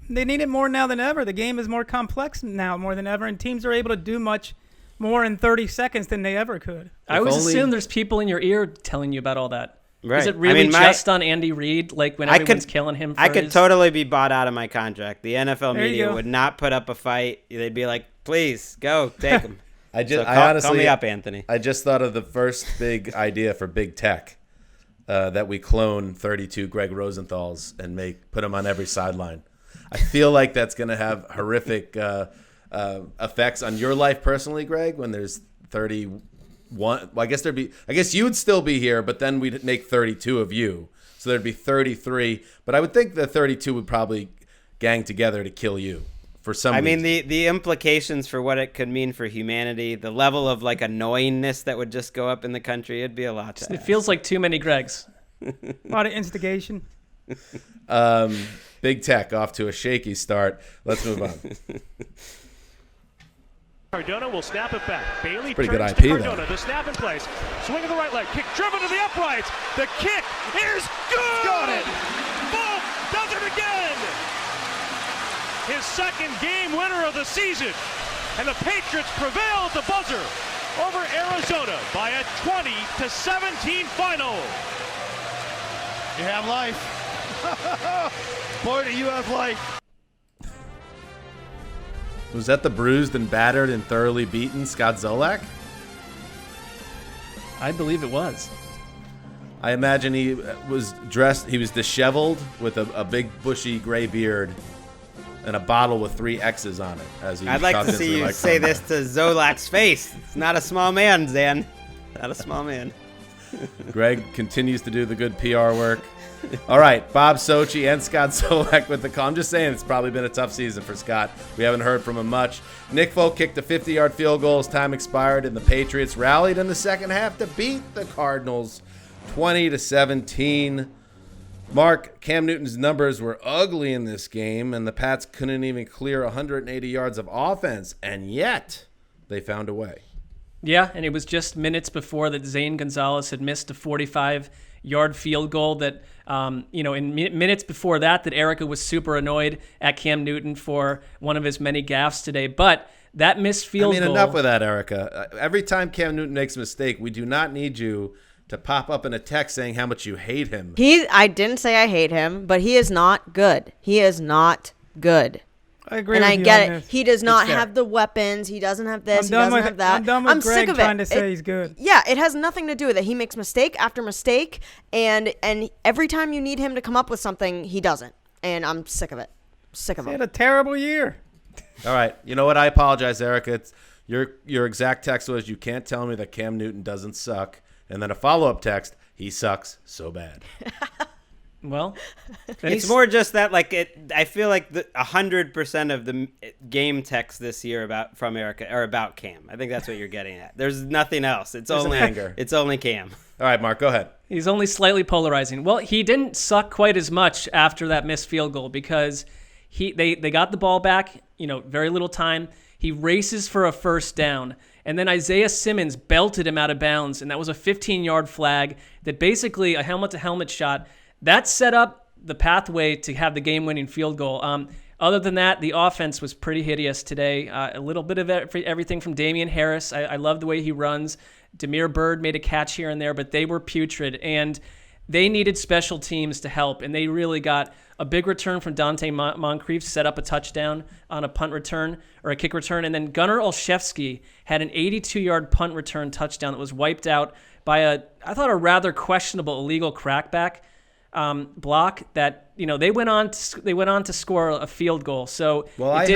They need it more now than ever. The game is more complex now more than ever, and teams are able to do much more in 30 seconds than they ever could. I always assume there's people in your ear telling you about all that. Right. Is it really just on Andy Reid, when everyone's killing him? I could totally be bought out of my contract. The NFL media would not put up a fight. They'd be like, please, go, take him. Call me up, Anthony. I just thought of the first big idea for big tech, that we clone 32 Gregg Rosenthals and put them on every sideline. I feel like that's going to have horrific effects on your life personally, Greg, when there's 31. Well, I guess you would still be here, but then we'd make 32 of you. So there'd be 33. But I would think the 32 would probably gang together to kill you for some I mean, reason. the implications for what it could mean for humanity, the level of like annoyingness that would just go up in the country, it'd be a lot to It ask. feels like too many Greggs. A lot of instigation. Big Tech off to a shaky start. Let's move on. Cardona will snap it back. Bailey Pretty turns good to IP, Cardona. though. The snap in place. Swing of the right leg. Kick driven to the uprights. The kick is good. Got it. Boom. Does it again. His second game winner of the season. And the Patriots prevail at the buzzer over Arizona by a 20-17 final. You have life. Boy, do you have life. Was that the bruised and battered and thoroughly beaten Scott Zolak? I believe it was. I imagine he was dressed, he was disheveled with a big bushy gray beard and a bottle with 3 X's on it. As he I'd like shoved to into see the you right say corner. this to Zolak's face. It's not a small man, Zan. Not a small man. Greg continues to do the good PR work. All right, Bob Sochi and Scott Zolak with the call. I'm just saying it's probably been a tough season for Scott. We haven't heard from him much. Nick Folk kicked a 50-yard field goal as time expired, and the Patriots rallied in the second half to beat the Cardinals 20-17. Mark, Cam Newton's numbers were ugly in this game, and the Pats couldn't even clear 180 yards of offense, and yet they found a way. Yeah, and it was just minutes before that Zane Gonzalez had missed a 45-yard field goal that, in minutes before that Erica was super annoyed at Cam Newton for one of his many gaffes today. But that missed field goal... enough with that, Erica. Every time Cam Newton makes a mistake, we do not need you to pop up in a text saying how much you hate him. I didn't say I hate him, but he is not good. He is not good. I agree and with I you get on it. this. He does not fair. have the weapons. He doesn't have this. He I'm done doesn't with have that. I'm done with Greg sick of trying it. to say he's good. Yeah, it has nothing to do with it. He makes mistake after mistake, and every time you need him to come up with something, he doesn't. And I'm sick of it. Sick of He him. had a terrible year. All right. You know what? I apologize, Erica. It's, your exact text was, you can't tell me that Cam Newton doesn't suck. And then a follow-up text, he sucks so bad. Well, It's more just that, I feel like 100% of the game text this year from Erica are about Cam. I think that's what you're getting at. There's nothing else. It's There's only an anger. It's only Cam. All right, Mark, go ahead. he's only slightly polarizing. Well, he didn't suck quite as much after that missed field goal because they got the ball back, very little time. He races for a first down. And then Isaiah Simmons belted him out of bounds, and that was a 15-yard flag that basically a helmet-to-helmet shot. That set up the pathway to have the game-winning field goal. Other than that, the offense was pretty hideous today. A little bit of everything from Damian Harris. I love the way he runs. Demir Bird made a catch here and there, but they were putrid. And they needed special teams to help, and they really got a big return from Dante Moncrief, set up a touchdown on a punt return or a kick return, and then Gunnar Olszewski had an 82-yard punt return touchdown that was wiped out by I thought a rather questionable illegal crackback block that they went on to score a field goal. So I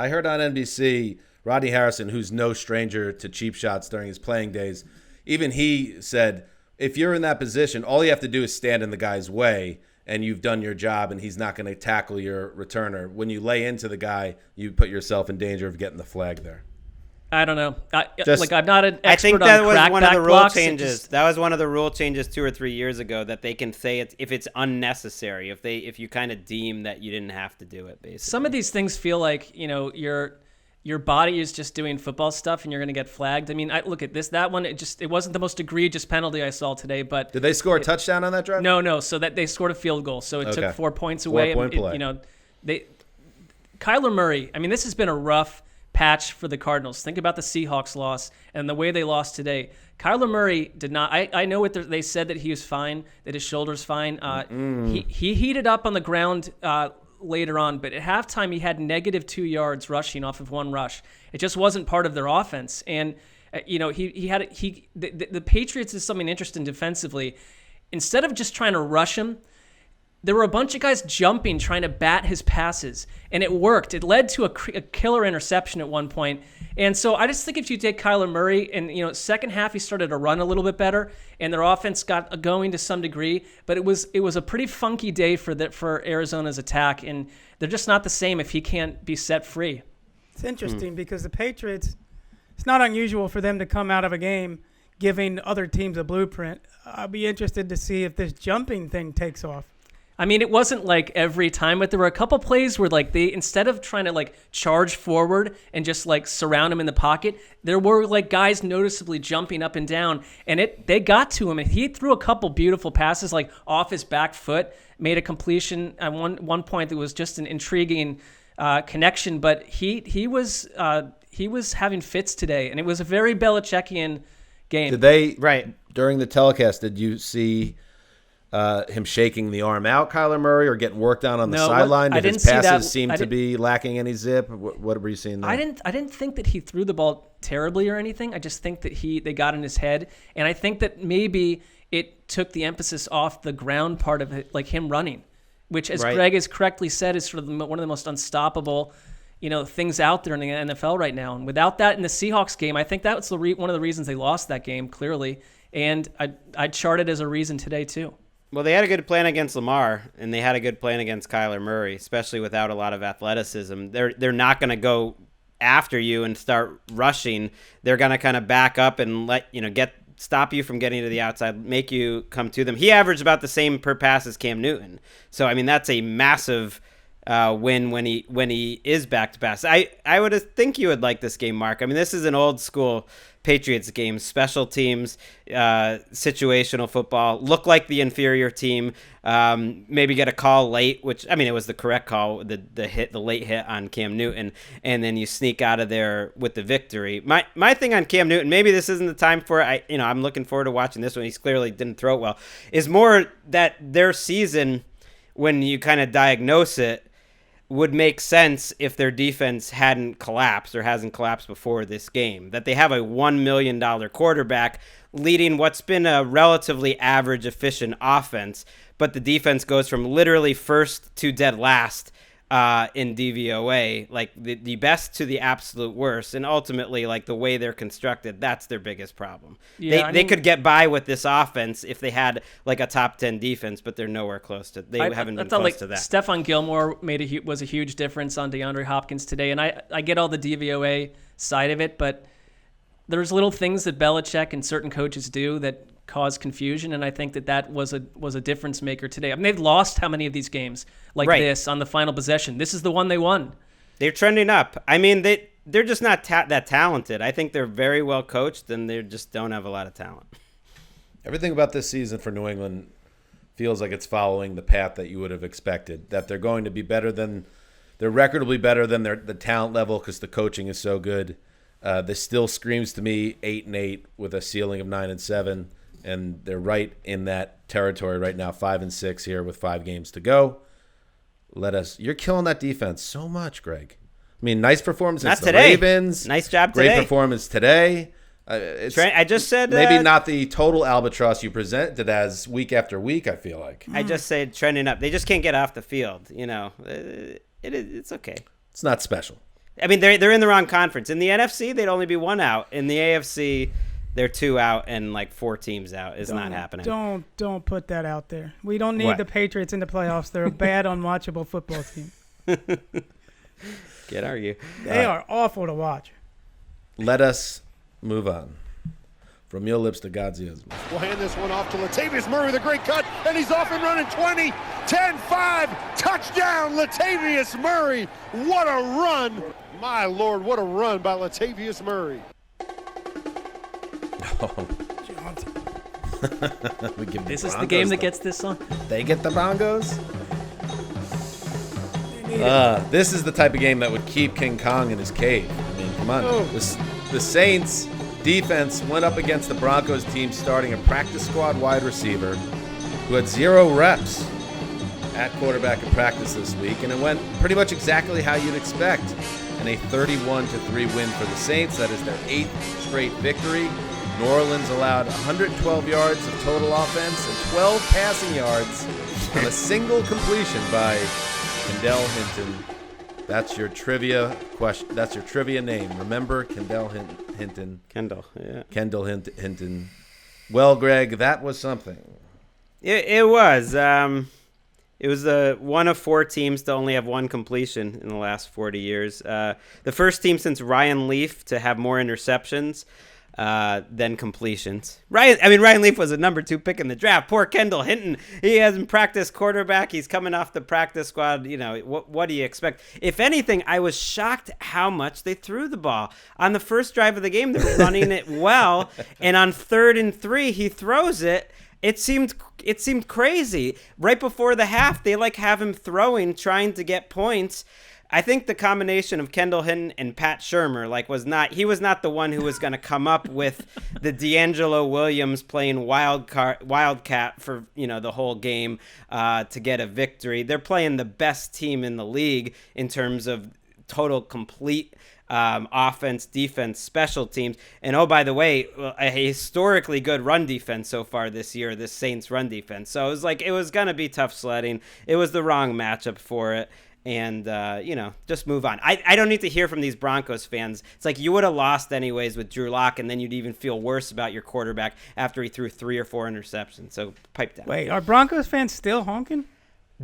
heard on NBC Rodney Harrison, who's no stranger to cheap shots during his playing days, even he said, if you're in that position, all you have to do is stand in the guy's way and you've done your job and he's not going to tackle your returner. When you lay into the guy, you put yourself in danger of getting the flag there. I don't know. I'm not an expert I think that on was one of the crackback rule blocks. changes. That was one of the rule changes 2 or 3 years ago that they can say if it's unnecessary, if you kind of deem that you didn't have to do it. Basically, Some of these things feel like your body is just doing football stuff and you're going to get flagged. I mean, I look at that one. It wasn't the most egregious penalty I saw today, but did they score a touchdown on that drive? No. So that they scored a field goal, so it took 4 points away. 4-point play. Kyler Murray. I mean, this has been a rough patch for the Cardinals. Think about the Seahawks loss and the way they lost today. Kyler Murray did not. I know what they said, that he was fine, that his shoulder's fine. He heated up on the ground later on, but at halftime he had -2 yards rushing off of one rush. It just wasn't part of their offense, and the Patriots is something interesting defensively. Instead of just trying to rush him, there were a bunch of guys jumping, trying to bat his passes, and it worked. It led to a killer interception at one point. And so I just think if you take Kyler Murray and, second half he started to run a little bit better, and their offense got going to some degree, but it was a pretty funky day for Arizona's attack, and they're just not the same if he can't be set free. It's interesting because the Patriots, it's not unusual for them to come out of a game giving other teams a blueprint. I'll be interested to see if this jumping thing takes off. I mean, it wasn't like every time, but there were a couple plays where like they, instead of trying to like charge forward and just like surround him in the pocket, there were like guys noticeably jumping up and down, and they got to him, and he threw a couple beautiful passes like off his back foot, made a completion at one point that was just an intriguing connection, but he was having fits today, and it was a very Belichickian game. Did they during the telecast? Did you see him shaking the arm out, Kyler Murray, or getting worked on the sideline? Did his passes seem to be lacking any zip? What were you seeing there? I didn't think that he threw the ball terribly or anything. I just think that they got in his head, and I think that maybe it took the emphasis off the ground part of it, like him running, which, as Greg has correctly said, is sort of one of the most unstoppable things out there in the NFL right now. And without that in the Seahawks game, I think that was one of the reasons they lost that game, clearly. And I'd chart it as a reason today, too. Well, they had a good plan against Lamar, and they had a good plan against Kyler Murray, especially without a lot of athleticism. They're not going to go after you and start rushing. They're going to kind of back up and stop you from getting to the outside, make you come to them. He averaged about the same per pass as Cam Newton. So, I mean, that's a massive win when he is back to pass. I would think you would like this game, Mark. I mean, this is an old school Patriots game, special teams, situational football, look like the inferior team, maybe get a call late, which, I mean, it was the correct call, the late hit on Cam Newton, and then you sneak out of there with the victory. My thing on Cam Newton, maybe this isn't the time for it, I'm looking forward to watching this one. He's clearly didn't throw it well, is more that their season, when you kind of diagnose it, would make sense if their defense hadn't collapsed or hasn't collapsed before this game. That they have a $1 million quarterback leading what's been a relatively average, efficient offense, but the defense goes from literally first to dead last in DVOA, like the best to the absolute worst, and ultimately, like the way they're constructed, that's their biggest problem. Yeah, they could get by with this offense if they had like a top 10 defense, but they're nowhere close to. They haven't been close to that. Stephon Gilmore was a huge difference on DeAndre Hopkins today, and I get all the DVOA side of it, but there's little things that Belichick and certain coaches do that cause confusion, and I think that was a difference maker today. I mean, they've lost how many of these games this on the final possession? This is the one they won. They're trending up. I mean, they're just not that talented. I think they're very well coached, and they just don't have a lot of talent. Everything about this season for New England feels like it's following the path that you would have expected, that they're going to be better than – their record will be better than the talent level because the coaching is so good. This still screams to me 8-8 with a ceiling of 9-7. And they're right in that territory right now, 5-6 here with 5 games to go. You're killing that defense so much, Greg. I mean, nice performance against the Ravens. Nice job today. Great performance today. I just said maybe not the total albatross you presented as week after week, I feel like. I just said trending up. They just can't get off the field. It's okay. It's not special. I mean, they're in the wrong conference. In the NFC, they'd only be 1 out. In the AFC, they're 2 out and like 4 teams out. It's not happening. Don't put that out there. We don't need the Patriots in the playoffs. They're a bad, unwatchable football team. Can't argue. They are awful to watch. Let us move on. From your lips to God's ears. We'll hand this one off to Latavius Murray with a great cut, and he's off and running 20, 10-5, touchdown, Latavius Murray. What a run. My Lord, what a run by Latavius Murray. This is the game that gets this song. They get the Broncos. This is the type of game that would keep King Kong in his cave. I mean, come on. The Saints defense went up against the Broncos team starting a practice squad wide receiver who had 0 reps at quarterback in practice this week, and it went pretty much exactly how you'd expect. And a 31-3 win for the Saints. That is their 8th straight victory. New Orleans allowed 112 yards of total offense and 12 passing yards on a single completion by Kendall Hinton. That's your trivia question. That's your trivia name. Remember Kendall Hinton. Kendall, yeah. Kendall Hinton. Well, Greg, that was something. It was. It was one of 4 teams to only have one completion in the last 40 years. The first team since Ryan Leaf to have more interceptions than completions. Ryan Leaf was a number 2 pick in the draft. Poor Kendall Hinton. He hasn't practiced quarterback. He's coming off the practice squad. You know, what do you expect? If anything, I was shocked how much they threw the ball. On the first drive of the game, they were running it well. And on 3rd and 3, he throws it. It seemed crazy. Right before the half, they have him throwing, trying to get points. I think the combination of Kendall Hinton and Pat Shurmur he was not the one who was going to come up with the D'Angelo Williams playing wildcat for the whole game to get a victory. They're playing the best team in the league in terms of total complete offense, defense, special teams. And oh, by the way, a historically good run defense so far this year, this Saints run defense. So it was going to be tough sledding. It was the wrong matchup for it. And, just move on. I don't need to hear from these Broncos fans. It's like you would have lost anyways with Drew Lock, and then you'd even feel worse about your quarterback after he threw 3 or 4 interceptions. So pipe down. Wait, are Broncos fans still honking?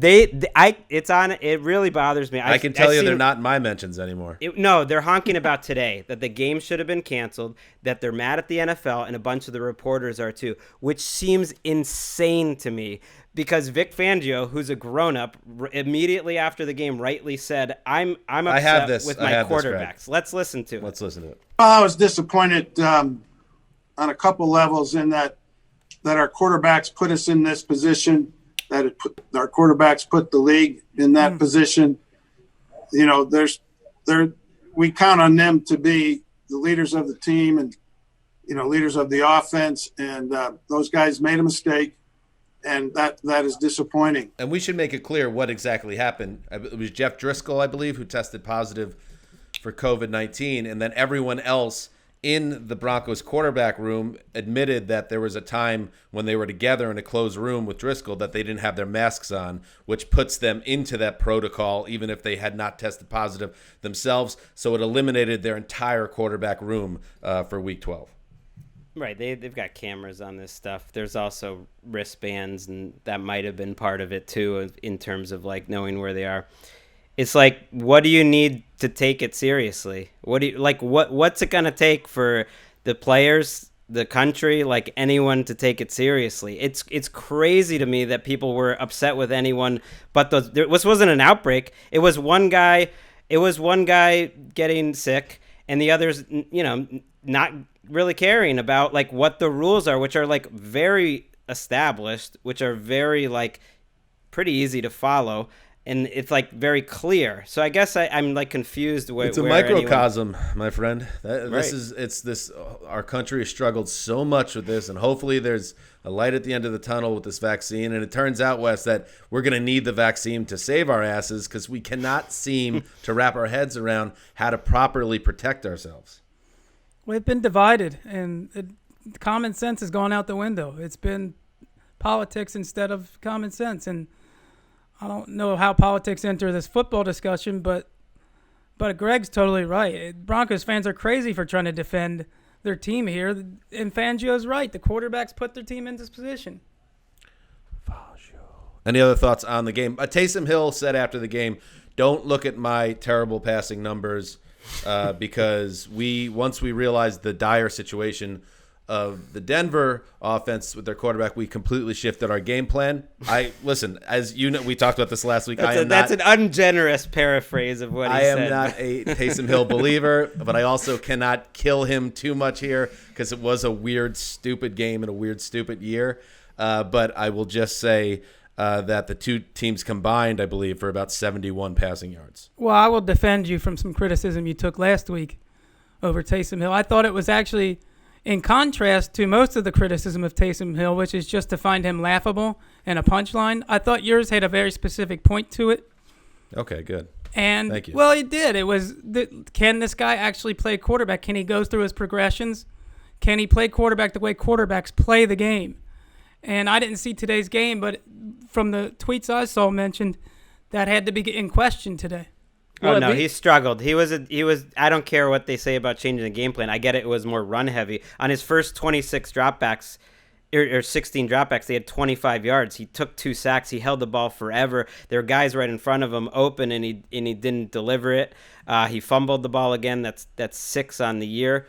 It really bothers me. I can tell you they're not in my mentions anymore. No, they're honking about today, that the game should have been canceled, that they're mad at the NFL, and a bunch of the reporters are too, which seems insane to me. Because Vic Fangio, who's a grown-up, immediately after the game rightly said, I'm upset with my quarterbacks. Let's listen to it. Well, I was disappointed on a couple levels in that our quarterbacks put us in this position, our quarterbacks put the league in that position. We count on them to be the leaders of the team and, leaders of the offense. And those guys made a mistake. And that is disappointing. And we should make it clear what exactly happened. It was Jeff Driscoll, I believe, who tested positive for COVID-19. And then everyone else in the Broncos quarterback room admitted that there was a time when they were together in a closed room with Driscoll that they didn't have their masks on, which puts them into that protocol, even if they had not tested positive themselves. So it eliminated their entire quarterback room for Week 12. Right, they've got cameras on this stuff. There's also wristbands, and that might have been part of it too, in terms of knowing where they are. It's what do you need to take it seriously? What's it gonna take for the players, the country, anyone to take it seriously? It's crazy to me that people were upset with anyone, but this wasn't an outbreak. It was one guy. It was one guy getting sick, and the others, not really caring about what the rules are, which are very established, which are very pretty easy to follow, and it's very clear. So I guess I'm confused. It's a microcosm, my friend. Our country has struggled so much with this, and hopefully there's a light at the end of the tunnel with this vaccine. And it turns out, Wes, that we're going to need the vaccine to save our asses because we cannot seem to wrap our heads around how to properly protect ourselves. We've been divided, and common sense has gone out the window. It's been politics instead of common sense, and I don't know how politics enter this football discussion, but Greg's totally right. Broncos fans are crazy for trying to defend their team here, and Fangio's right. The quarterbacks put their team in this position. Any other thoughts on the game? Taysom Hill said after the game, don't look at my terrible passing numbers, because once we realized the dire situation of the Denver offense with their quarterback, we completely shifted our game plan. Listen, as you know, we talked about this last week. That's an ungenerous paraphrase of what he said. I am not a Taysom Hill believer, but I also cannot kill him too much here because it was a weird, stupid game and a weird, stupid year. But I will just say that the two teams combined, I believe, for about 71 passing yards. Well, I will defend you from some criticism you took last week over Taysom Hill. I thought it was actually in contrast to most of the criticism of Taysom Hill, which is just to find him laughable and a punchline. I thought yours had a very specific point to it. Okay, good. And thank you. Well, it did. It was, can this guy actually play quarterback? Can he go through his progressions? Can he play quarterback the way quarterbacks play the game? And I didn't see today's game, but from the tweets I saw, mentioned that had to be in question today. Oh no, he struggled. He was. I don't care what they say about changing the game plan. I get it. It was more run heavy on his first 26 dropbacks. Or 16 dropbacks, they had 25 yards. He took 2 sacks. He held the ball forever. There were guys right in front of him open, and he didn't deliver it. He fumbled the ball again. That's 6 on the year.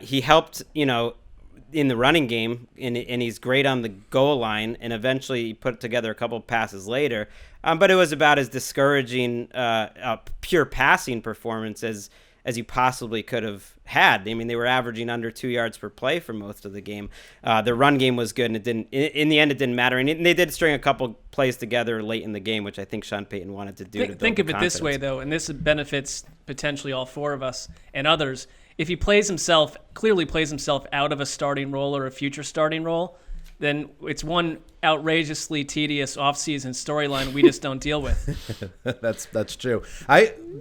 He helped, in the running game, and he's great on the goal line. And eventually, he put together a couple passes later. But it was about as discouraging a pure passing performance as you possibly could have had. I mean, they were averaging under 2 yards per play for most of the game. The run game was good, and it didn't. In the end, it didn't matter. And they did string a couple plays together late in the game, which I think Sean Payton wanted to do. Think of it this way, though, and this benefits potentially all 4 of us and others. If he clearly plays himself out of a starting role or a future starting role, then it's one outrageously tedious offseason storyline we just don't deal with. That's true.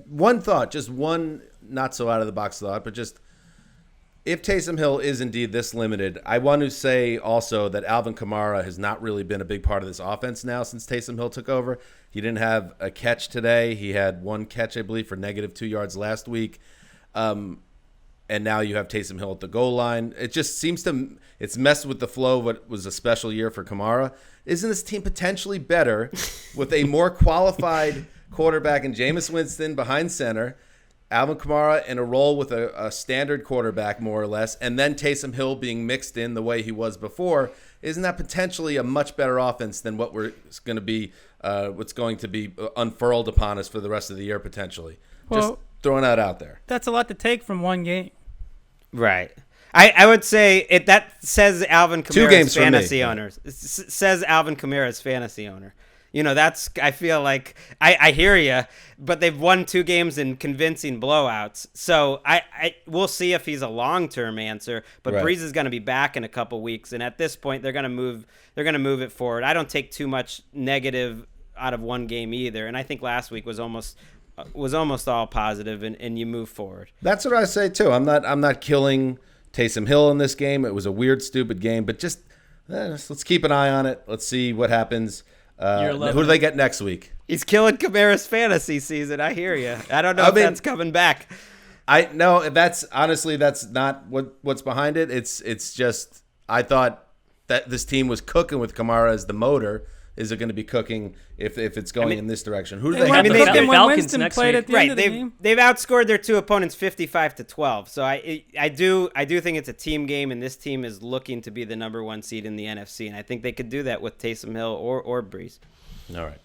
One thought, just one not so out of the box thought, but just if Taysom Hill is indeed this limited, I want to say also that Alvin Kamara has not really been a big part of this offense now since Taysom Hill took over. He didn't have a catch today. He had 1 catch, I believe, for -2 yards last week. And now you have Taysom Hill at the goal line. It just seems it's messed with the flow of what was a special year for Kamara. Isn't this team potentially better with a more qualified quarterback in Jameis Winston behind center, Alvin Kamara in a role with a standard quarterback, more or less, and then Taysom Hill being mixed in the way he was before? Isn't that potentially a much better offense than what what's going to be unfurled upon us for the rest of the year potentially? Well, just throwing that out there. That's a lot to take from one game. Right. I would say that says Alvin Kamara's fantasy owner. Says Alvin Kamara's fantasy owner. I feel like I hear you, but they've won 2 games in convincing blowouts. So we'll see if he's a long-term answer. But right. Breeze is going to be back in a couple weeks, and at this point, they're going to move it forward. I don't take too much negative out of one game either, and I think last week was almost all positive, and you move forward. That's what I say too. I'm not killing Taysom Hill in this game. It was a weird, stupid game, but just let's keep an eye on it. Let's see what happens. Who do they get next week? He's killing Kamara's fantasy season. I hear you. I don't know if that's coming back. That's not what's behind it. It's just I thought that this team was cooking with Kamara as the motor. Is it going to be cooking if it's going in this direction? Who do they have? The Falcons next week. Right, they've outscored their 2 opponents 55-12. So I do think it's a team game, and this team is looking to be the number 1 seed in the NFC, and I think they could do that with Taysom Hill or Breeze. All right.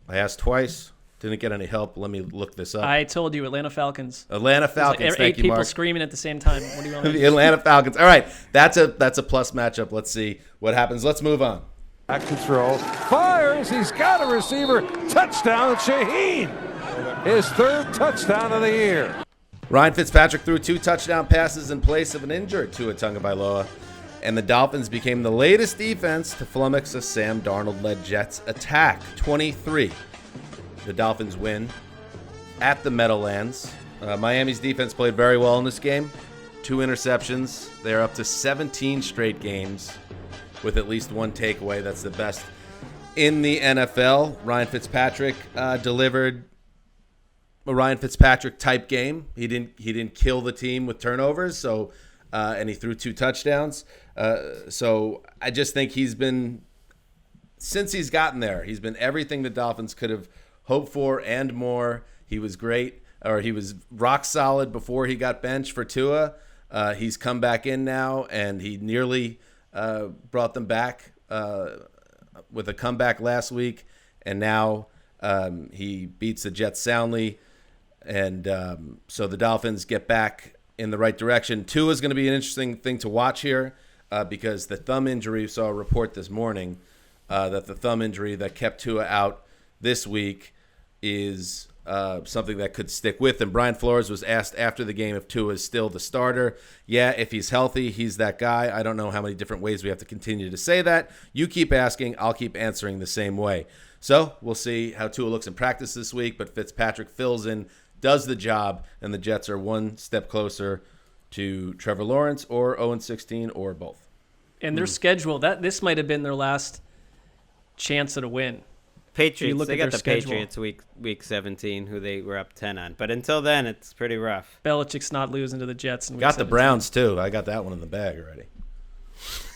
I asked twice, didn't get any help. Let me look this up. I told you, Atlanta Falcons. Atlanta Falcons. Thank you, Mark. 8 people screaming at the same time. What do you want? The Atlanta Falcons. All right, that's a plus matchup. Let's see what happens. Let's move on. Back to throw. Fires. He's got a receiver. Touchdown, Shaheen. His 3rd touchdown of the year. Ryan Fitzpatrick threw 2 touchdown passes in place of an injured Tua Tagovailoa, and the Dolphins became the latest defense to flummox a Sam Darnold-led Jets attack. 23. The Dolphins win at the Meadowlands. Miami's defense played very well in this game. 2 interceptions. They're up to 17 straight games with at least 1 takeaway. That's the best in the NFL. Ryan Fitzpatrick delivered a Ryan Fitzpatrick type game. He didn't kill the team with turnovers, so and he threw 2 touchdowns. So I just think since he's gotten there, he's been everything the Dolphins could have hoped for and more. He was great, or he was rock solid before he got benched for Tua. He's come back in now, and he nearly brought them back with a comeback last week, and now he beats the Jets soundly, and so the Dolphins get back in the right direction. Tua is going to be an interesting thing to watch here because the thumb injury, saw a report this morning that the thumb injury that kept Tua out this week is something that could stick with him. Brian Flores was asked after the game if Tua is still the starter. Yeah, if he's healthy, he's that guy. I don't know how many different ways we have to continue to say that. You keep asking, I'll keep answering the same way. So we'll see how Tua looks in practice this week, but Fitzpatrick fills in, does the job, and the Jets are 1 step closer to Trevor Lawrence or 0-16 or both. And their schedule, this might have been their last chance at a win. Patriots, they got the Patriots week 17, who they were up 10 on. But until then, it's pretty rough. Belichick's not losing to the Jets. In week got 17. the Browns, too. I got that one in the bag already.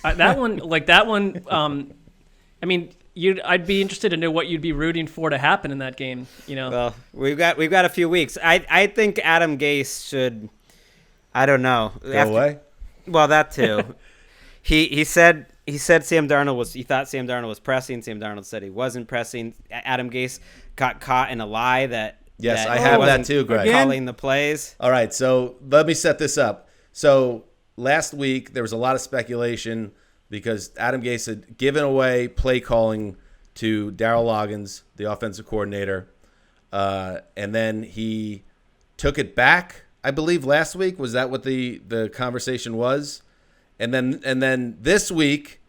That one, I mean, I'd be interested to know what you'd be rooting for to happen in that game. Well, we've got a few weeks. I think Adam Gase should. I don't know. Go away. Well, that too. he said Sam Darnold was. He thought Sam Darnold was pressing. Sam Darnold said he wasn't pressing. Adam Gase got caught in a lie that. Yes, I have that too, Greg. Calling the plays. All right, so let me set this up. So last week there was a lot of speculation because Adam Gase had given away play calling to Darryl Loggins, the offensive coordinator, and then he took it back. I believe last week, was that what the conversation was? And then this week,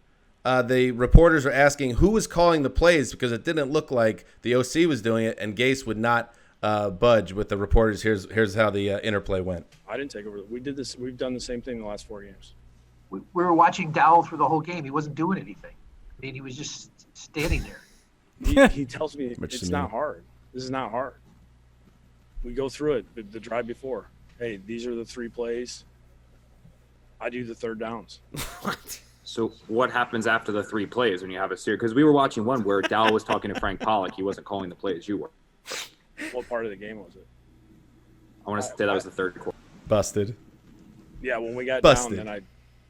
the reporters were asking who was calling the plays because it didn't look like the OC was doing it, and Gase would not budge with the reporters. Here's how the interplay went. I didn't take over. We did this. We've done the same thing in the last 4 games. We were watching Dowell through the whole game. He wasn't doing anything. I mean, he was just standing there. He tells me it's not hard. This is not hard. We go through it the drive before. Hey, these are the 3 plays. I do the third downs. What? So what happens after the 3 plays when you have a series? Because we were watching one where Dowell was talking to Frank Pollock. He wasn't calling the plays. You were. What part of the game was it? I want to say that was the third quarter. Busted. Yeah, when we got Busted. down, then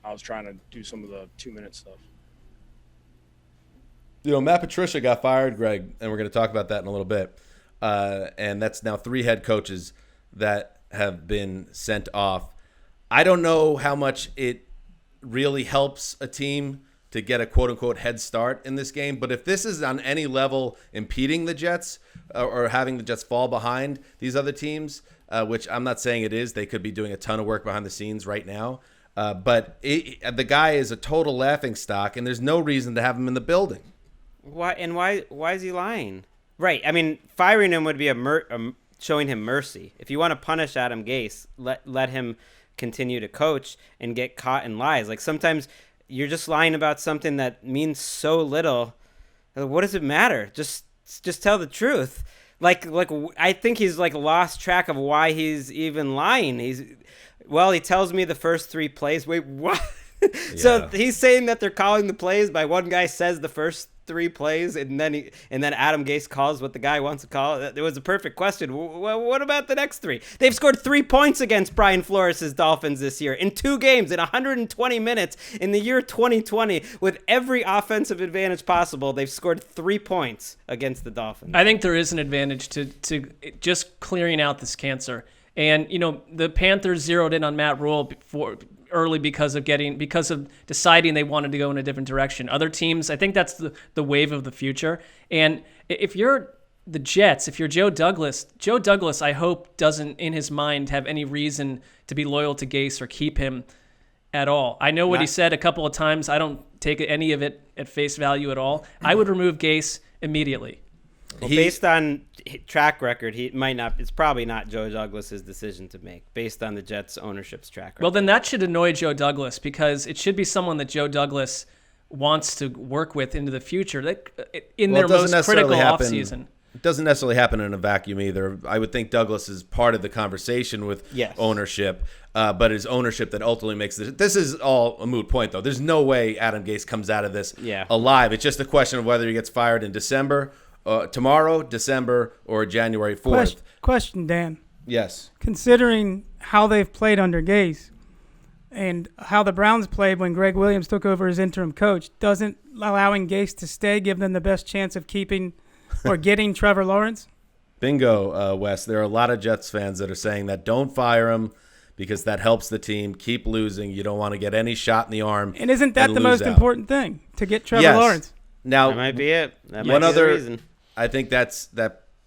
I was trying to do some of the 2-minute stuff. Matt Patricia got fired, Greg, and we're going to talk about that in a little bit. And that's now 3 head coaches that have been sent off. I don't know how much it really helps a team to get a quote-unquote head start in this game, but if this is on any level impeding the Jets or having the Jets fall behind these other teams, which I'm not saying it is, they could be doing a ton of work behind the scenes right now, but the guy is a total laughingstock, and there's no reason to have him in the building. Why is he lying? Right. I mean, firing him would be showing him mercy. If you want to punish Adam Gase, let him continue to coach and get caught in lies. Like sometimes you're just lying about something that means so little. What does it matter? Just tell the truth. Like I think he's like lost track of why he's even lying. He tells me the first 3 plays. Wait, what? Yeah. So he's saying that they're calling the plays by one guy says the first 3 plays, and then Adam Gase calls what the guy wants to call. It was a perfect question. What about the next 3? They've scored 3 points against Brian Flores' Dolphins this year in 2 games in 120 minutes in the year 2020 with every offensive advantage possible. They've scored 3 points against the Dolphins. I think there is an advantage to just clearing out this cancer. And the Panthers zeroed in on Matt Rule early because of deciding they wanted to go in a different direction. Other teams, I think that's the wave of the future. And if you're the Jets, if you're Joe Douglas, I hope doesn't in his mind have any reason to be loyal to Gase or keep him at all. I know what he said a couple of times. I don't take any of it at face value at all. I would remove Gase immediately. Well, based on track record, it's probably not Joe Douglas's decision to make based on the Jets ownership's track record. Well, then that should annoy Joe Douglas because it should be someone that Joe Douglas wants to work with into the future in their most critical offseason. It doesn't necessarily happen in a vacuum either. I would think Douglas is part of the conversation with ownership, but it's ownership that ultimately makes this. This is all a moot point, though. There's no way Adam Gase comes out of this alive. It's just a question of whether he gets fired in December, tomorrow, December, or January 4th. Question, Dan. Yes. Considering how they've played under Gase and how the Browns played when Greg Williams took over as interim coach, doesn't allowing Gase to stay give them the best chance of keeping or getting Trevor Lawrence? Bingo, Wes. There are a lot of Jets fans that are saying that don't fire him because that helps the team keep losing. You don't want to get any shot in the arm. And isn't that the most important thing, to get Trevor Lawrence? Now, that might be it. That might be the reason. I think that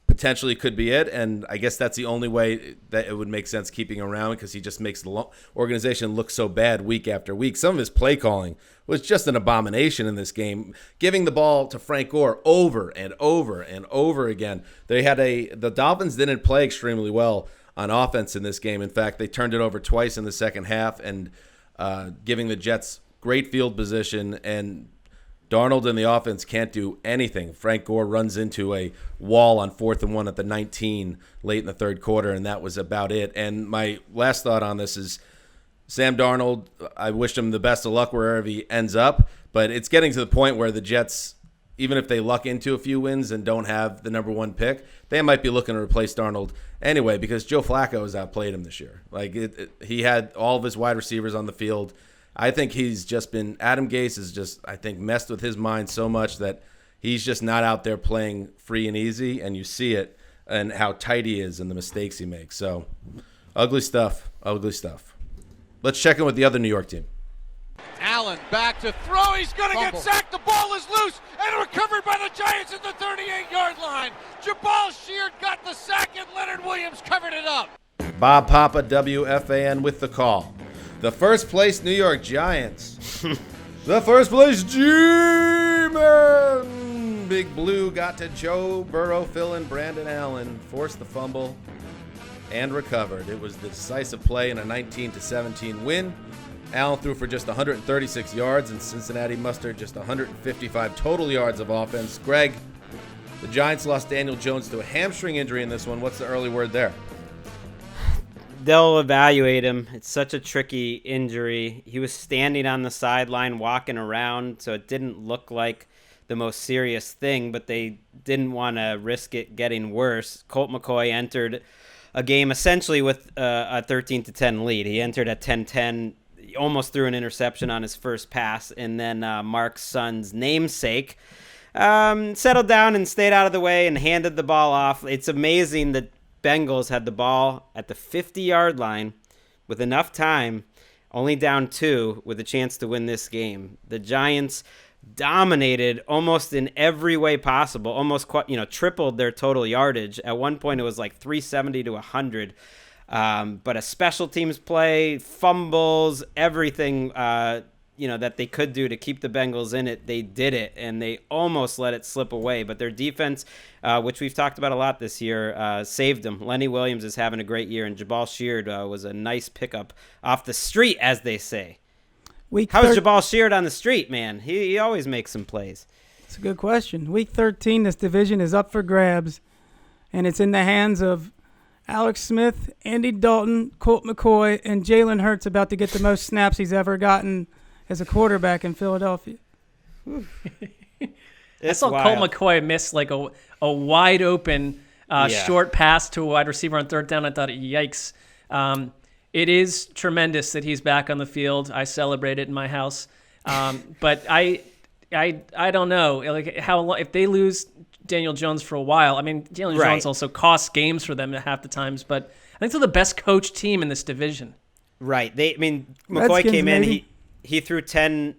potentially could be it, and I guess that's the only way that it would make sense keeping him around because he just makes the organization look so bad week after week. Some of his play calling was just an abomination in this game, giving the ball to Frank Gore over and over and over again. The Dolphins didn't play extremely well on offense in this game. In fact, they turned it over twice in the second half and giving the Jets great field position and Darnold and the offense can't do anything. Frank Gore runs into a wall on 4th and 1 at the 19 late in the third quarter, and that was about it. And my last thought on this is Sam Darnold, I wish him the best of luck wherever he ends up, but it's getting to the point where the Jets, even if they luck into a few wins and don't have the number 1 pick, they might be looking to replace Darnold anyway because Joe Flacco has outplayed him this year. He had all of his wide receivers on the field. I think he's just been – Adam Gase has just, I think, messed with his mind so much that he's just not out there playing free and easy, and you see it and how tight he is and the mistakes he makes. So, ugly stuff, ugly stuff. Let's check in with the other New York team. Allen back to throw. He's going to get sacked. The ball is loose and recovered by the Giants at the 38-yard line. Jabal Sheard got the sack, and Leonard Williams covered it up. Bob Papa, WFAN with the call. The first place New York Giants. The first place G-Men. Big Blue got to Joe Burrow, Phil, and Brandon Allen. Forced the fumble and recovered. It was the decisive play in a 19-17 win. Allen threw for just 136 yards, and Cincinnati mustered just 155 total yards of offense. Greg, the Giants lost Daniel Jones to a hamstring injury in this one. What's the early word there? They'll evaluate him. It's such a tricky injury. He was standing on the sideline, walking around, so it didn't look like the most serious thing, but they didn't want to risk it getting worse. Colt McCoy entered a game essentially with a 13-10 lead. He entered at 10-10, almost threw an interception on his first pass, and then Mark's son's namesake settled down and stayed out of the way and handed the ball off. It's amazing that Bengals had the ball at the 50-yard line with enough time, only down 2, with a chance to win this game. The Giants dominated almost in every way possible, almost tripled their total yardage. At one point, it was like 370 to 100. But a special teams play, fumbles, everything that they could do to keep the Bengals in it, they did it, and they almost let it slip away. But their defense, which we've talked about a lot this year, saved them. Lenny Williams is having a great year, and Jabal Sheard was a nice pickup off the street, as they say. How's Jabal Sheard on the street, man? He always makes some plays. It's a good question. Week 13, this division is up for grabs, and it's in the hands of Alex Smith, Andy Dalton, Colt McCoy, and Jalen Hurts about to get the most snaps he's ever gotten as a quarterback in Philadelphia. I saw Colt McCoy miss like a wide open short pass to a wide receiver on third down. I thought, yikes. It is tremendous that he's back on the field. I celebrate it in my house. But I don't know like how long, if they lose Daniel Jones for a while. I mean, Daniel Jones also costs games for them at half the times, but I think they're the best coached team in this division. Right. McCoy came in. He threw 10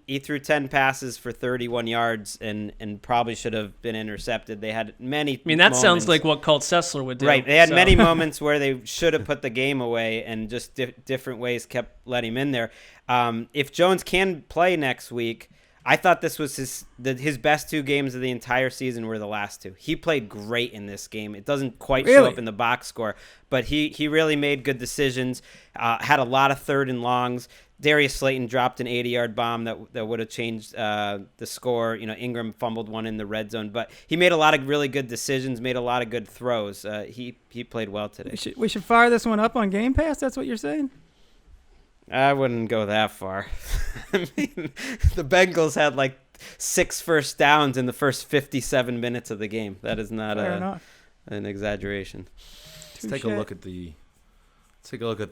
passes for 31 yards and probably should have been intercepted. They had many that moments. Sounds like what Colt Sessler would do. Right. They had many moments where they should have put the game away and just different ways kept letting him in there. If Jones can play next week, I thought this was his best 2 games of the entire season were the last 2. He played great in this game. It doesn't quite show up in the box score, but he really made good decisions, had a lot of 3rd and longs. Darius Slayton dropped an 80-yard bomb that would have changed the score. Ingram fumbled one in the red zone, but he made a lot of really good decisions, made a lot of good throws. He played well today. We should fire this one up on Game Pass? That's what you're saying? I wouldn't go that far. I mean, the Bengals had like 6 first downs in the first 57 minutes of the game. That is not an exaggeration. Let's take a look at the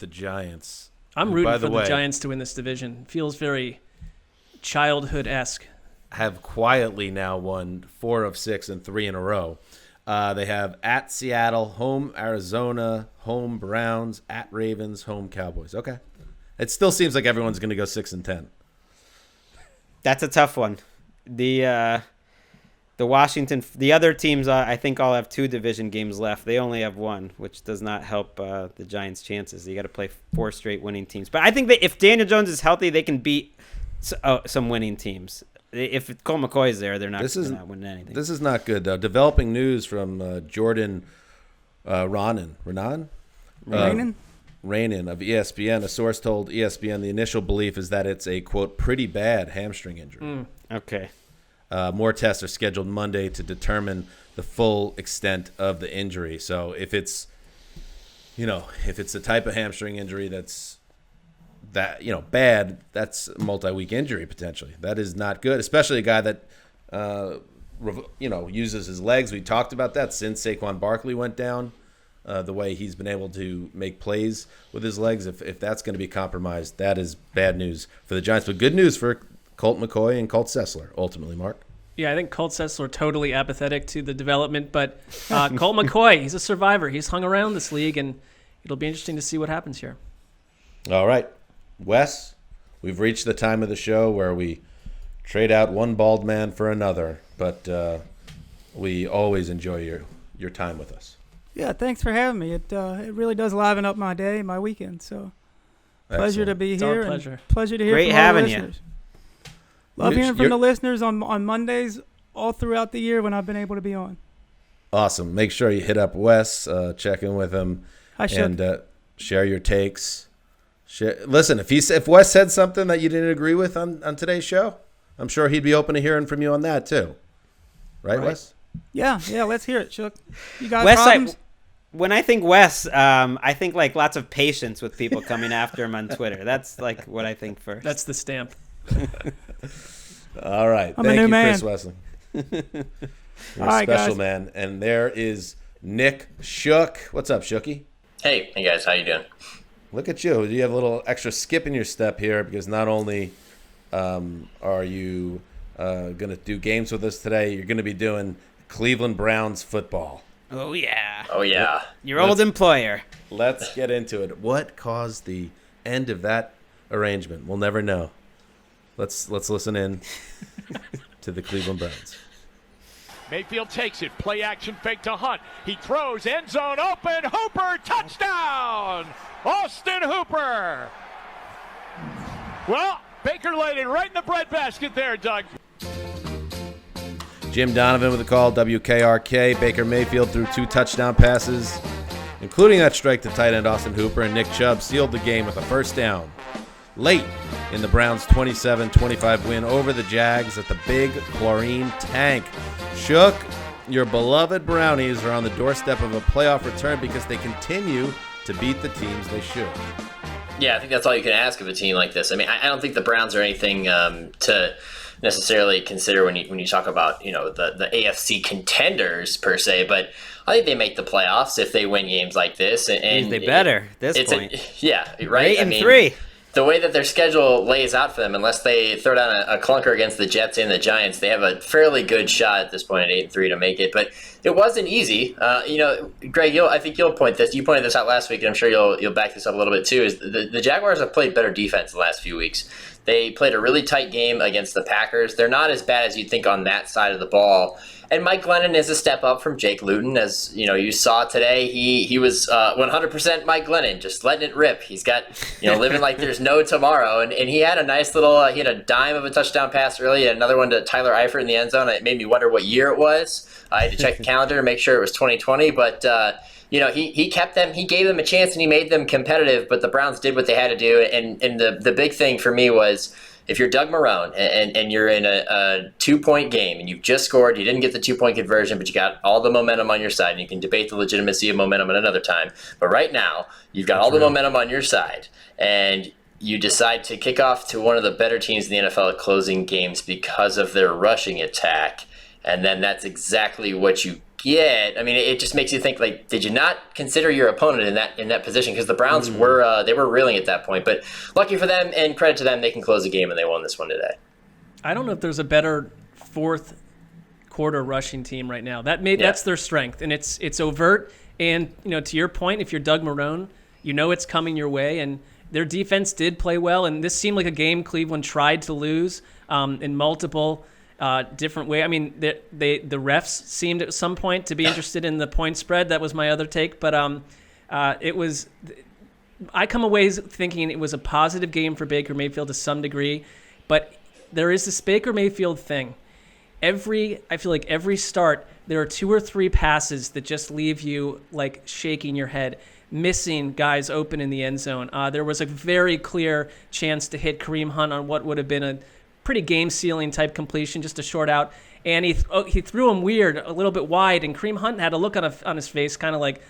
Giants. I'm rooting for the Giants to win this division. Feels very childhood-esque. Have quietly now won 4 of 6 and 3 in a row. They have at Seattle, home Arizona, home Browns, at Ravens, home Cowboys. Okay. It still seems like everyone's going to go 6-10. That's a tough one. The other teams, I think, all have 2 division games left. They only have 1, which does not help the Giants' chances. You got to play 4 straight winning teams. But I think that if Daniel Jones is healthy, they can beat some winning teams. If Colt McCoy is there, they're not going to win anything. This is not good, though. Developing news from Jordan Raanan of ESPN. A source told ESPN the initial belief is that it's a, quote, pretty bad hamstring injury. Okay. More tests are scheduled Monday to determine the full extent of the injury. So if it's the type of hamstring injury that's bad, that's a multi-week injury potentially. That is not good, especially a guy that uses his legs. We talked about that since Saquon Barkley went down. The way he's been able to make plays with his legs, if that's going to be compromised, that is bad news for the Giants. But good news for Colt McCoy and Colt Sessler, ultimately, Mark. Yeah, I think Colt Sessler totally apathetic to the development, but Colt McCoy, he's a survivor. He's hung around this league, and it'll be interesting to see what happens here. All right, Wes, we've reached the time of the show where we trade out one bald man for another, but we always enjoy your time with us. Yeah, thanks for having me. It really does liven up my day, my weekend. So, pleasure to be here. Pleasure. Pleasure to hear Great from all the having listeners. Love hearing from the listeners on Mondays all throughout the year when I've been able to be on. Awesome. Make sure you hit up Wes, check in with him, and share your takes. Listen, if Wes said something that you didn't agree with on today's show, I'm sure he'd be open to hearing from you on that too. Right. Wes? Yeah, let's hear it, Shook. You got Wes, problems? When I think Wes, I think like lots of patience with people coming after him on Twitter. That's like what I think first. That's the stamp. All right. I'm Thank a new you, man. Chris Wesseling. You're All a right, special guys. man. And there is Nick Shook. What's up, Shooky? Hey guys, how you doing? Look at you. You have a little extra skip in your step here because not only are you going to do games with us today, you're going to be doing Cleveland Browns football. Oh, yeah. Oh, yeah. Your old employer. Let's get into it. What caused the end of that arrangement? We'll never know. Let's listen in to the Cleveland Browns. Mayfield takes it. Play action fake to Hunt. He throws end zone open. Hooper touchdown. Austin Hooper. Well, Baker laid it right in the breadbasket there, Doug. Jim Donovan with the call, WKRK. Baker Mayfield threw 2 touchdown passes, including that strike to tight end Austin Hooper, and Nick Chubb sealed the game with a first down late in the Browns' 27-25 win over the Jags at the Big Chlorine Tank. Shook, your beloved Brownies are on the doorstep of a playoff return because they continue to beat the teams they should. Yeah, I think that's all you can ask of a team like this. I mean, I don't think the Browns are anything to necessarily consider when you talk about the AFC contenders per se, but I think they make the playoffs if they win games like this. And they better at this point. Yeah, right. 8-3. The way that their schedule lays out for them, unless they throw down a clunker against the Jets and the Giants, they have a fairly good shot at this point at 8-3 to make it. But it wasn't easy. Greg, I think you'll point this. You pointed this out last week, and I'm sure you'll back this up a little bit too. Is the Jaguars have played better defense the last few weeks. They played a really tight game against the Packers. They're not as bad as you'd think on that side of the ball. And Mike Glennon is a step up from Jake Luton. As you saw today, he was 100% Mike Glennon, just letting it rip. He's got living like there's no tomorrow. And he had a nice little he had a dime of a touchdown pass early, and another one to Tyler Eifert in the end zone. It made me wonder what year it was. I had to check the calendar to make sure it was 2020, but he kept them. He gave them a chance and he made them competitive. But the Browns did what they had to do. And the big thing for me was, if you're Doug Marrone and you're in a 2-point game and you've just scored, you didn't get the 2-point conversion, but you got all the momentum on your side, and you can debate the legitimacy of momentum at another time. But right now, you've got all the momentum on your side, and you decide to kick off to one of the better teams in the NFL at closing games because of their rushing attack, and then that's exactly what you get. I mean, it just makes you think, like, did you not consider your opponent in that position? Because the Browns were reeling at that point. But lucky for them, and credit to them, they can close the game, and they won this one today. I don't know if there's a better fourth quarter rushing team right now. That's their strength, and it's overt. And to your point, if you're Doug Marrone, it's coming your way, and their defense did play well. And this seemed like a game Cleveland tried to lose in multiple different way. I mean, the refs seemed at some point to be interested in the point spread. That was my other take. But it was. I come away thinking it was a positive game for Baker Mayfield to some degree, but there is this Baker Mayfield thing. I feel like every start there are 2 or 3 passes that just leave you like shaking your head, missing guys open in the end zone. There was a very clear chance to hit Kareem Hunt on what would have been a pretty game-sealing type completion, just a short out. And he threw him weird, a little bit wide, and Kareem Hunt had a look on his face, kind of like,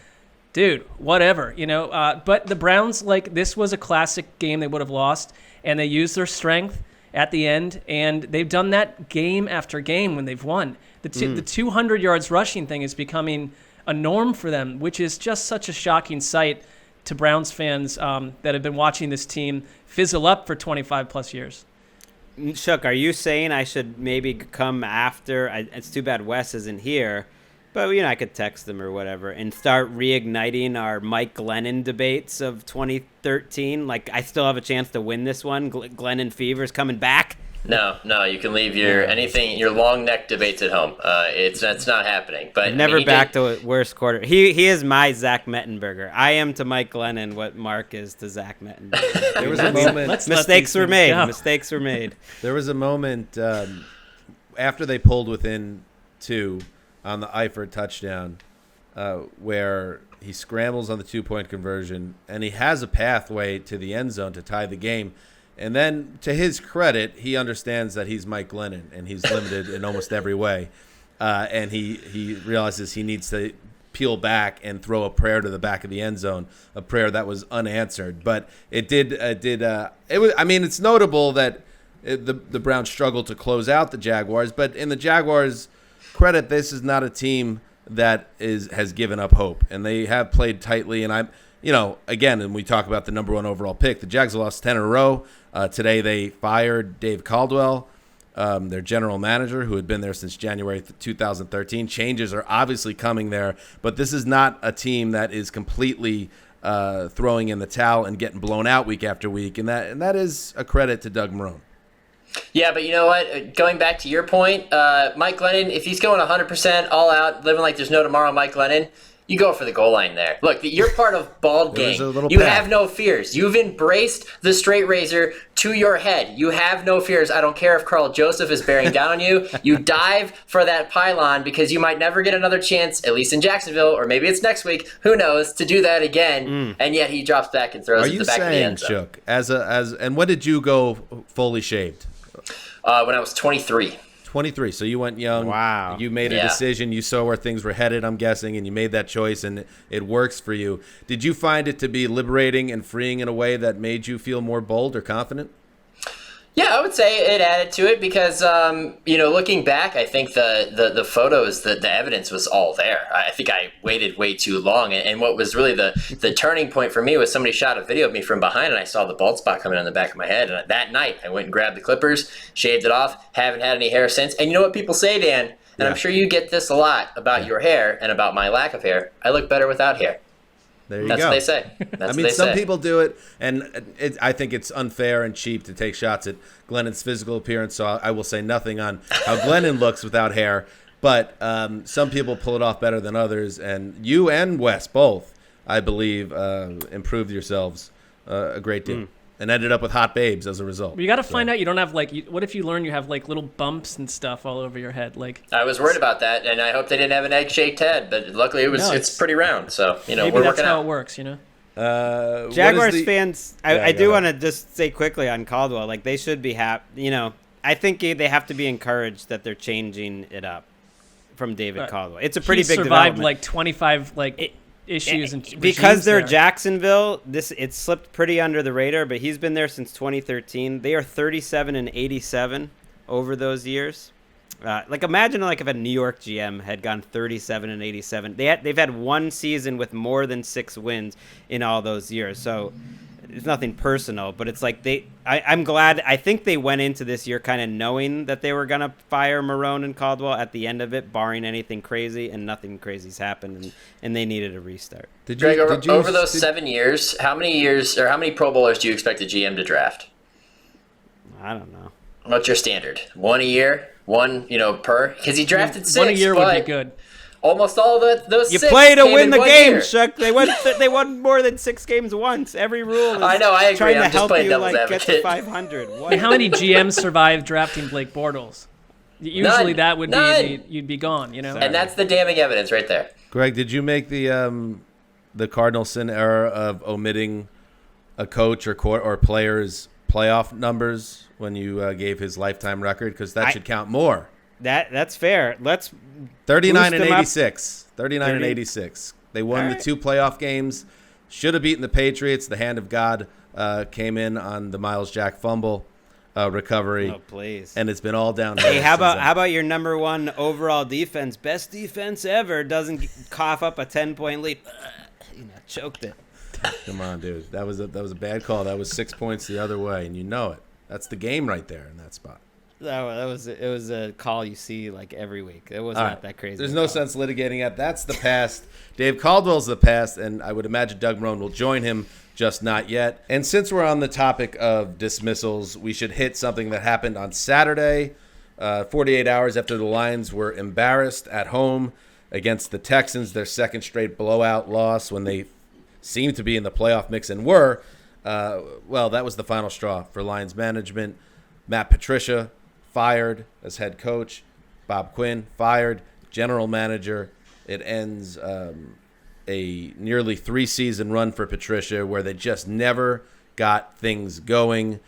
dude, whatever, But the Browns, this was a classic game they would have lost, and they used their strength at the end, and they've done that game after game when they've won. The 200 yards rushing thing is becoming a norm for them, which is just such a shocking sight to Browns fans that have been watching this team fizzle up for 25-plus years. Shook, are you saying I should maybe come after? It's too bad Wes isn't here, but I could text him or whatever and start reigniting our Mike Glennon debates of 2013. I still have a chance to win this one. Glennon Fever's coming back. No, you can leave your long neck debates at home. It's not happening. But never back to a worst quarter. He is my Zach Mettenberger. I am to Mike Glennon what Mark is to Zach Mettenberger. There was a moment. Mistakes were made. Mistakes were made. There was a moment after they pulled within 2 on the Eifert touchdown where he scrambles on the 2-point conversion and he has a pathway to the end zone to tie the game. And then, to his credit, he understands that he's Mike Glennon and he's limited in almost every way. And he realizes he needs to peel back and throw a prayer to the back of the end zone, a prayer that was unanswered. But it's notable that the Browns struggled to close out the Jaguars. But in the Jaguars' credit, this is not a team that has given up hope, and they have played tightly. And again, and we talk about the number 1 overall pick, the Jags lost 10 in a row. Today they fired Dave Caldwell, their general manager, who had been there since January 2013. Changes are obviously coming there, but this is not a team that is completely throwing in the towel and getting blown out week after week, and that is a credit to Doug Marrone. Yeah, but you know what? Going back to your point, Mike Glennon, if he's going 100% all out, living like there's no tomorrow, Mike Glennon, you go for the goal line there. Look, you're part of Bald Gang. You have no fears. You've embraced the straight razor to your head. You have no fears. I don't care if Carl Joseph is bearing down on you. You dive for that pylon because you might never get another chance, at least in Jacksonville, or maybe it's next week, who knows, to do that again. And yet he drops back and throws at the back of the end zone. Shook, and when did you go fully shaved? When I was 23. 23, so you went young. Wow. You made a decision. You saw where things were headed, I'm guessing, and you made that choice, and it works for you. Did you find it to be liberating and freeing in a way that made you feel more bold or confident? Yeah, I would say it added to it because, looking back, I think the photos, the evidence was all there. I think I waited way too long. And what was really the turning point for me was somebody shot a video of me from behind and I saw the bald spot coming on the back of my head. And that night I went and grabbed the clippers, shaved it off, haven't had any hair since. And you know what people say, Dan? And I'm sure you get this a lot about your hair and about my lack of hair. I look better without hair. There you That's go. what they say. That's what they some say. people do it, and I think it's unfair and cheap to take shots at Glennon's physical appearance, so I will say nothing on how Glennon looks without hair. But some people pull it off better than others, and you and Wes both, I believe, improved yourselves a great deal. And ended up with hot babes as a result. You got to find out you don't have what if you learn you have little bumps and stuff all over your head? I was worried about that, and I hope they didn't have an egg-shaped head, but luckily it's pretty round. So maybe we're that's working how out. it works. Jaguars fans, I do want to just say quickly on Caldwell, they should be happy. I think they have to be encouraged that they're changing it up from David Caldwell. It's a pretty big survived development. 25 issues and because they're there. Jacksonville. It slipped pretty under the radar, but he's been there since 2013. They are 37-87 over those years. Imagine if a New York GM had gone 37-87. They've had one season with more than 6 wins in all those years. So it's nothing personal, but it's I'm glad. I think they went into this year kind of knowing that they were going to fire Marrone and Caldwell at the end of it, barring anything crazy, and nothing crazy's happened, and they needed a restart. Greg, over those 7 years, how many Pro Bowlers do you expect a GM to draft? I don't know. What's your standard? 1 a year? 1, per? Because he drafted 6. 1 a year would be good. Almost all those you 6 play to came win in the 1 game, year. Chuck. They won more than 6 games once. Every rule is I know, I agree. trying to I'm just help playing you devil's get to advocate. 500. And how many GMs survive drafting Blake Bortles? Usually that would be you'd be gone, And that's the damning evidence right there. Greg, did you make the cardinal sin error of omitting a coach or players playoff numbers when you gave his lifetime record? Because that should count more. That's fair. Let's 39 and boost him 86. 39 and 86. They won the 2 playoff games. Should have beaten the Patriots. The hand of God came in on the Miles Jack fumble recovery. Oh, please. And it's been all downhill. Hey, how about your number 1 overall defense, best defense ever, doesn't cough up a 10-point lead? Choked it. Come on, dude. That was a bad call. That was 6 points the other way, and you know it. That's the game right there in that spot. It was a call you see like every week. It was not that crazy. There's no sense litigating it. That's the past. Dave Caldwell's the past, and I would imagine Doug Marrone will join him, just not yet. And since we're on the topic of dismissals, we should hit something that happened on Saturday, 48 hours after the Lions were embarrassed at home against the Texans, their second straight blowout loss when they seemed to be in the playoff mix and were. Well, that was the final straw for Lions management. Matt Patricia fired as head coach. Bob Quinn fired, general manager. It ends a nearly 3-season run for Patricia where they just never got things going.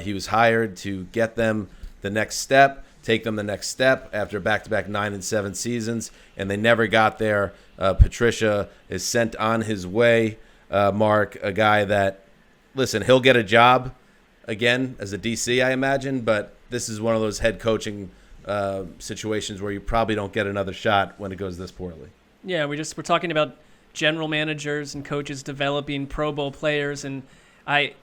He was hired to get them the next step, take them the next step after back-to-back 9 and 7 seasons, and they never got there. Patricia is sent on his way. Mark, a guy that, listen, he'll get a job again as a DC, I imagine, but this is one of those head coaching situations where you probably don't get another shot when it goes this poorly. Yeah, we're talking about general managers and coaches developing Pro Bowl players, and I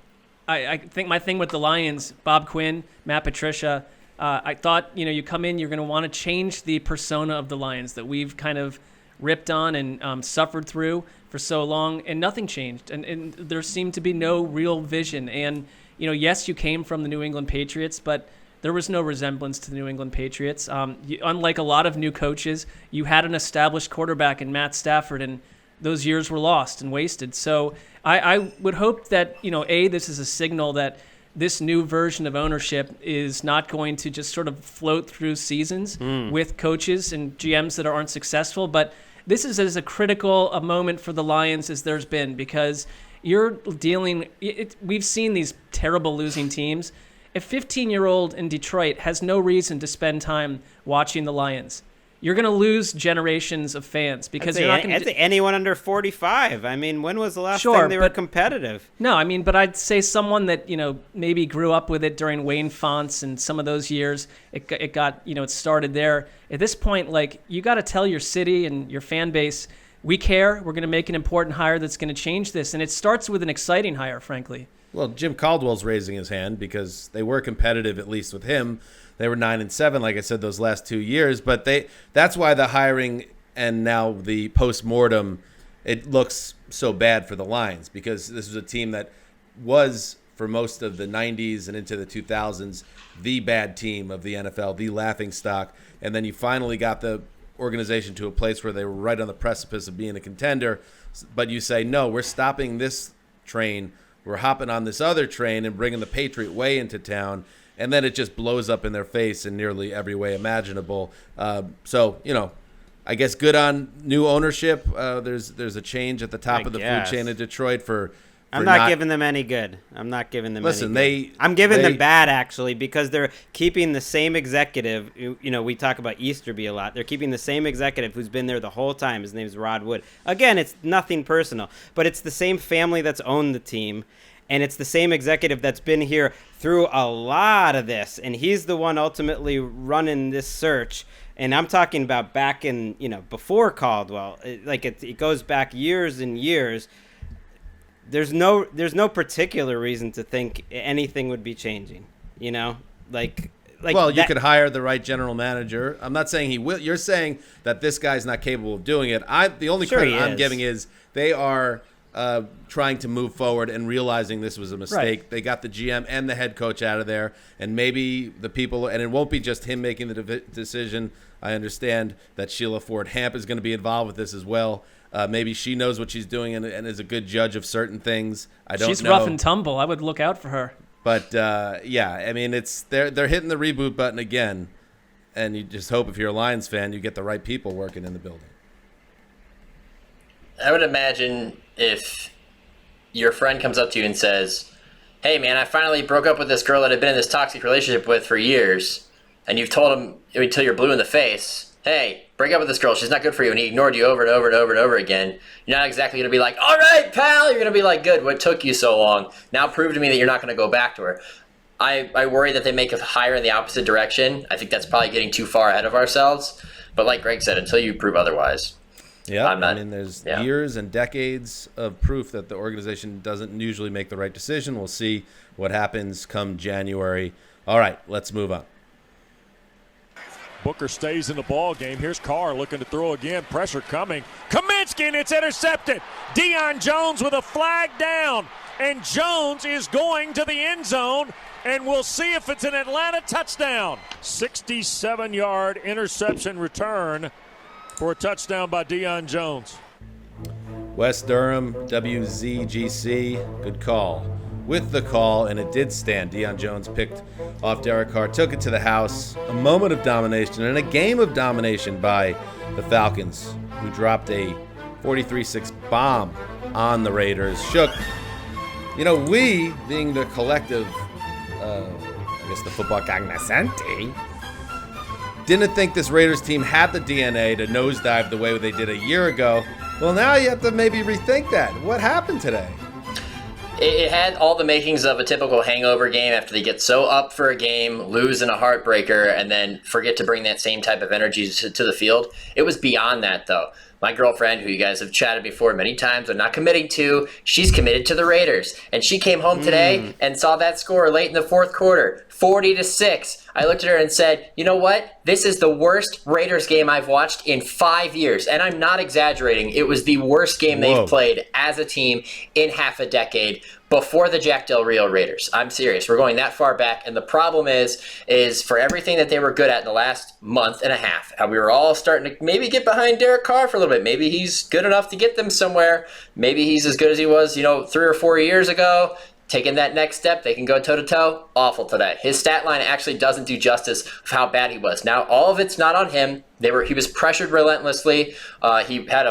think my thing with the Lions, Bob Quinn, Matt Patricia, I thought you come in, you're going to want to change the persona of the Lions that we've kind of ripped on and suffered through for so long, and nothing changed, and there seemed to be no real vision. And yes, you came from the New England Patriots, but there was no resemblance to the New England Patriots. Unlike a lot of new coaches, you had an established quarterback in Matt Stafford, and those years were lost and wasted. So I would hope that, this is a signal that this new version of ownership is not going to just sort of float through seasons with coaches and GMs that aren't successful. But this is as critical a moment for the Lions as there's been, because you're dealing – we've seen these terrible losing teams. A 15-year-old in Detroit has no reason to spend time watching the Lions. You're going to lose generations of fans because you're not going to. Anyone under 45. I mean, when was the last time they were competitive? No, I mean, but I'd say someone that maybe grew up with it during Wayne Fonts and some of those years. It got it started there. At this point, you got to tell your city and your fan base, we care. We're going to make an important hire that's going to change this, and it starts with an exciting hire, frankly. Well, Jim Caldwell's raising his hand because they were competitive, at least with him. They were 9 and 7, like I said, those last 2 years. But that's why the hiring and now the post-mortem, it looks so bad for the Lions, because this was a team that was, for most of the 90s and into the 2000s, the bad team of the NFL, the laughingstock. And then you finally got the organization to a place where they were right on the precipice of being a contender. But you say, no, we're stopping this train. We're hopping on this other train and bringing the Patriot way into town. And then it just blows up in their face in nearly every way imaginable. So, I guess good on new ownership. There's a change at the top of the food chain in Detroit for I'm not giving them any good. I'm not giving them any good. I'm giving them bad, actually, because they're keeping the same executive. We talk about Easterby a lot. They're keeping the same executive who's been there the whole time. His name's Rod Wood. Again, it's nothing personal, but it's the same family that's owned the team. And it's the same executive that's been here through a lot of this. And he's the one ultimately running this search. And I'm talking about back in, before Caldwell. It goes back years and years. There's no particular reason to think anything would be changing, Well, you could hire the right general manager. I'm not saying he will. You're saying that this guy's not capable of doing it. The only credit I'm giving is they are trying to move forward and realizing this was a mistake. Right. They got the GM and the head coach out of there, and maybe the people, and it won't be just him making the decision. I understand that Sheila Ford Hamp is going to be involved with this as well. Maybe she knows what she's doing and is a good judge of certain things. I don't know. She's rough and tumble. I would look out for her. But I mean, they're hitting the reboot button again, and you just hope if you're a Lions fan, you get the right people working in the building. I would imagine if your friend comes up to you and says, hey, man, I finally broke up with this girl that I've been in this toxic relationship with for years, and you've told him until you're blue in the face, hey, break up with this girl, she's not good for you, and he ignored you over and over and over and over again, you're not exactly going to be like, all right, pal, you're going to be like, good, what took you so long? Now prove to me that you're not going to go back to her. I worry that they make it higher in the opposite direction. I think that's probably getting too far ahead of ourselves. But like Greg said, until you prove otherwise. Yeah, I mean, there's years and decades of proof that the organization doesn't usually make the right decision. We'll see what happens come January. All right, let's move on. Booker stays in the ball game. Here's Carr looking to throw again. Pressure coming. Kaminsky, and it's intercepted. Deion Jones with a flag down. And Jones is going to the end zone. And we'll see if it's an Atlanta touchdown. 67-yard interception return for a touchdown by Deion Jones. West Durham, WZGC, good call. With the call, and it did stand. Deion Jones picked off Derek Carr, took it to the house. A moment of domination and a game of domination by the Falcons, who dropped a 43-6 bomb on the Raiders. Shook. You know, we, being the collective, I guess the football cognoscenti, didn't think this Raiders team had the DNA to nosedive the way they did a year ago. Well, now you have to maybe rethink that. What happened today? It had all the makings of a typical hangover game after they get so up for a game, lose in a heartbreaker, and then forget to bring that same type of energy to the field. It was beyond that, though. My girlfriend, who you guys have chatted before many times, I'm not committing to, she's committed to the Raiders. And she came home today and saw that score late in the fourth quarter, 40-6. I looked at her and said, you know what? This is the worst Raiders game I've watched in 5 years. And I'm not exaggerating. It was the worst game they've played as a team in half a decade before the Jack Del Rio Raiders. I'm serious. We're going that far back. And the problem is for everything that they were good at in the last month and a half, how we were all starting to maybe get behind Derek Carr for a little bit. Maybe he's good enough to get them somewhere. Maybe he's as good as he was, 3 or 4 years ago. Taking that next step, they can go toe-to-toe. Awful today. His stat line actually doesn't do justice of how bad he was. Now, all of it's not on him. He was pressured relentlessly. He had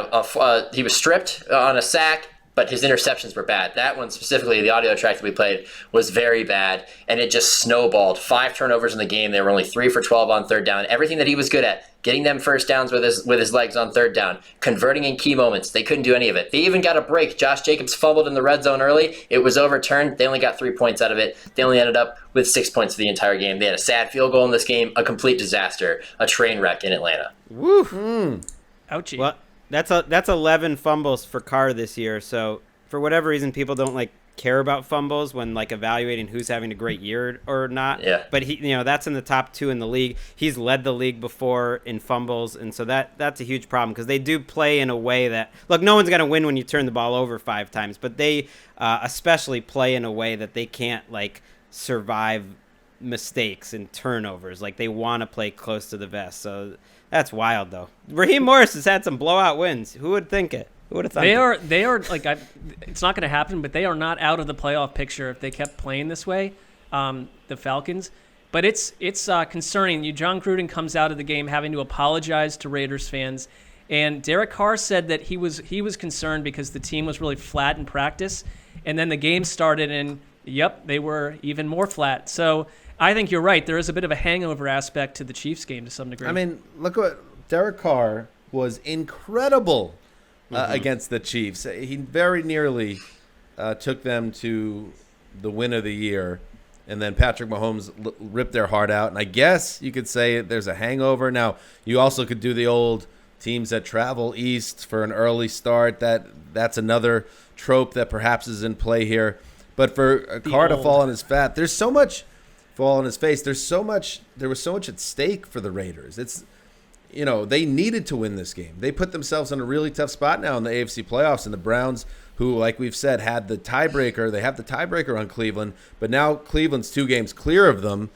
he was stripped on a sack, but his interceptions were bad. That one specifically, the audio track that we played, was very bad, and it just snowballed. 5 turnovers in the game. They were only 3 for 12 on third down. Everything that he was good at, getting them first downs with his legs on third down, converting in key moments, they couldn't do any of it. They even got a break. Josh Jacobs fumbled in the red zone early. It was overturned. They only got 3 points out of it. They only ended up with 6 points for the entire game. They had a sad field goal in this game, a complete disaster, a train wreck in Atlanta. Woo! Ouchie. Well, that's 11 fumbles for Carr this year, so for whatever reason, people don't care about fumbles when evaluating who's having a great year or not. Yeah. But he, that's in the top 2 in the league. He's led the league before in fumbles, and so that's a huge problem because they do play in a way that no one's gonna win when you turn the ball over 5 times, but they especially play in a way that they can't survive mistakes and turnovers. They want to play close to the vest. So that's wild though. Raheem Morris has had some blowout wins. Who would think it? They are it's not going to happen, but they are not out of the playoff picture if they kept playing this way, the Falcons. But it's concerning. John Gruden comes out of the game having to apologize to Raiders fans, and Derek Carr said that he was concerned because the team was really flat in practice, and then the game started, and they were even more flat. So I think you're right. There is a bit of a hangover aspect to the Chiefs game to some degree. I mean, look what Derek Carr was incredible against the Chiefs. He very nearly took them to the win of the year, and then Patrick Mahomes ripped their heart out. And I guess you could say there's a hangover. Now, you also could do the old teams that travel east for an early start. That's another trope that perhaps is in play here. But for Carr to fall on his fat, there's so much fall on his face. There was so much at stake for the Raiders. They needed to win this game. They put themselves in a really tough spot now in the AFC playoffs, and the Browns, who, like we've said, had the tiebreaker. They have the tiebreaker on Cleveland, but now Cleveland's 2 games clear of them.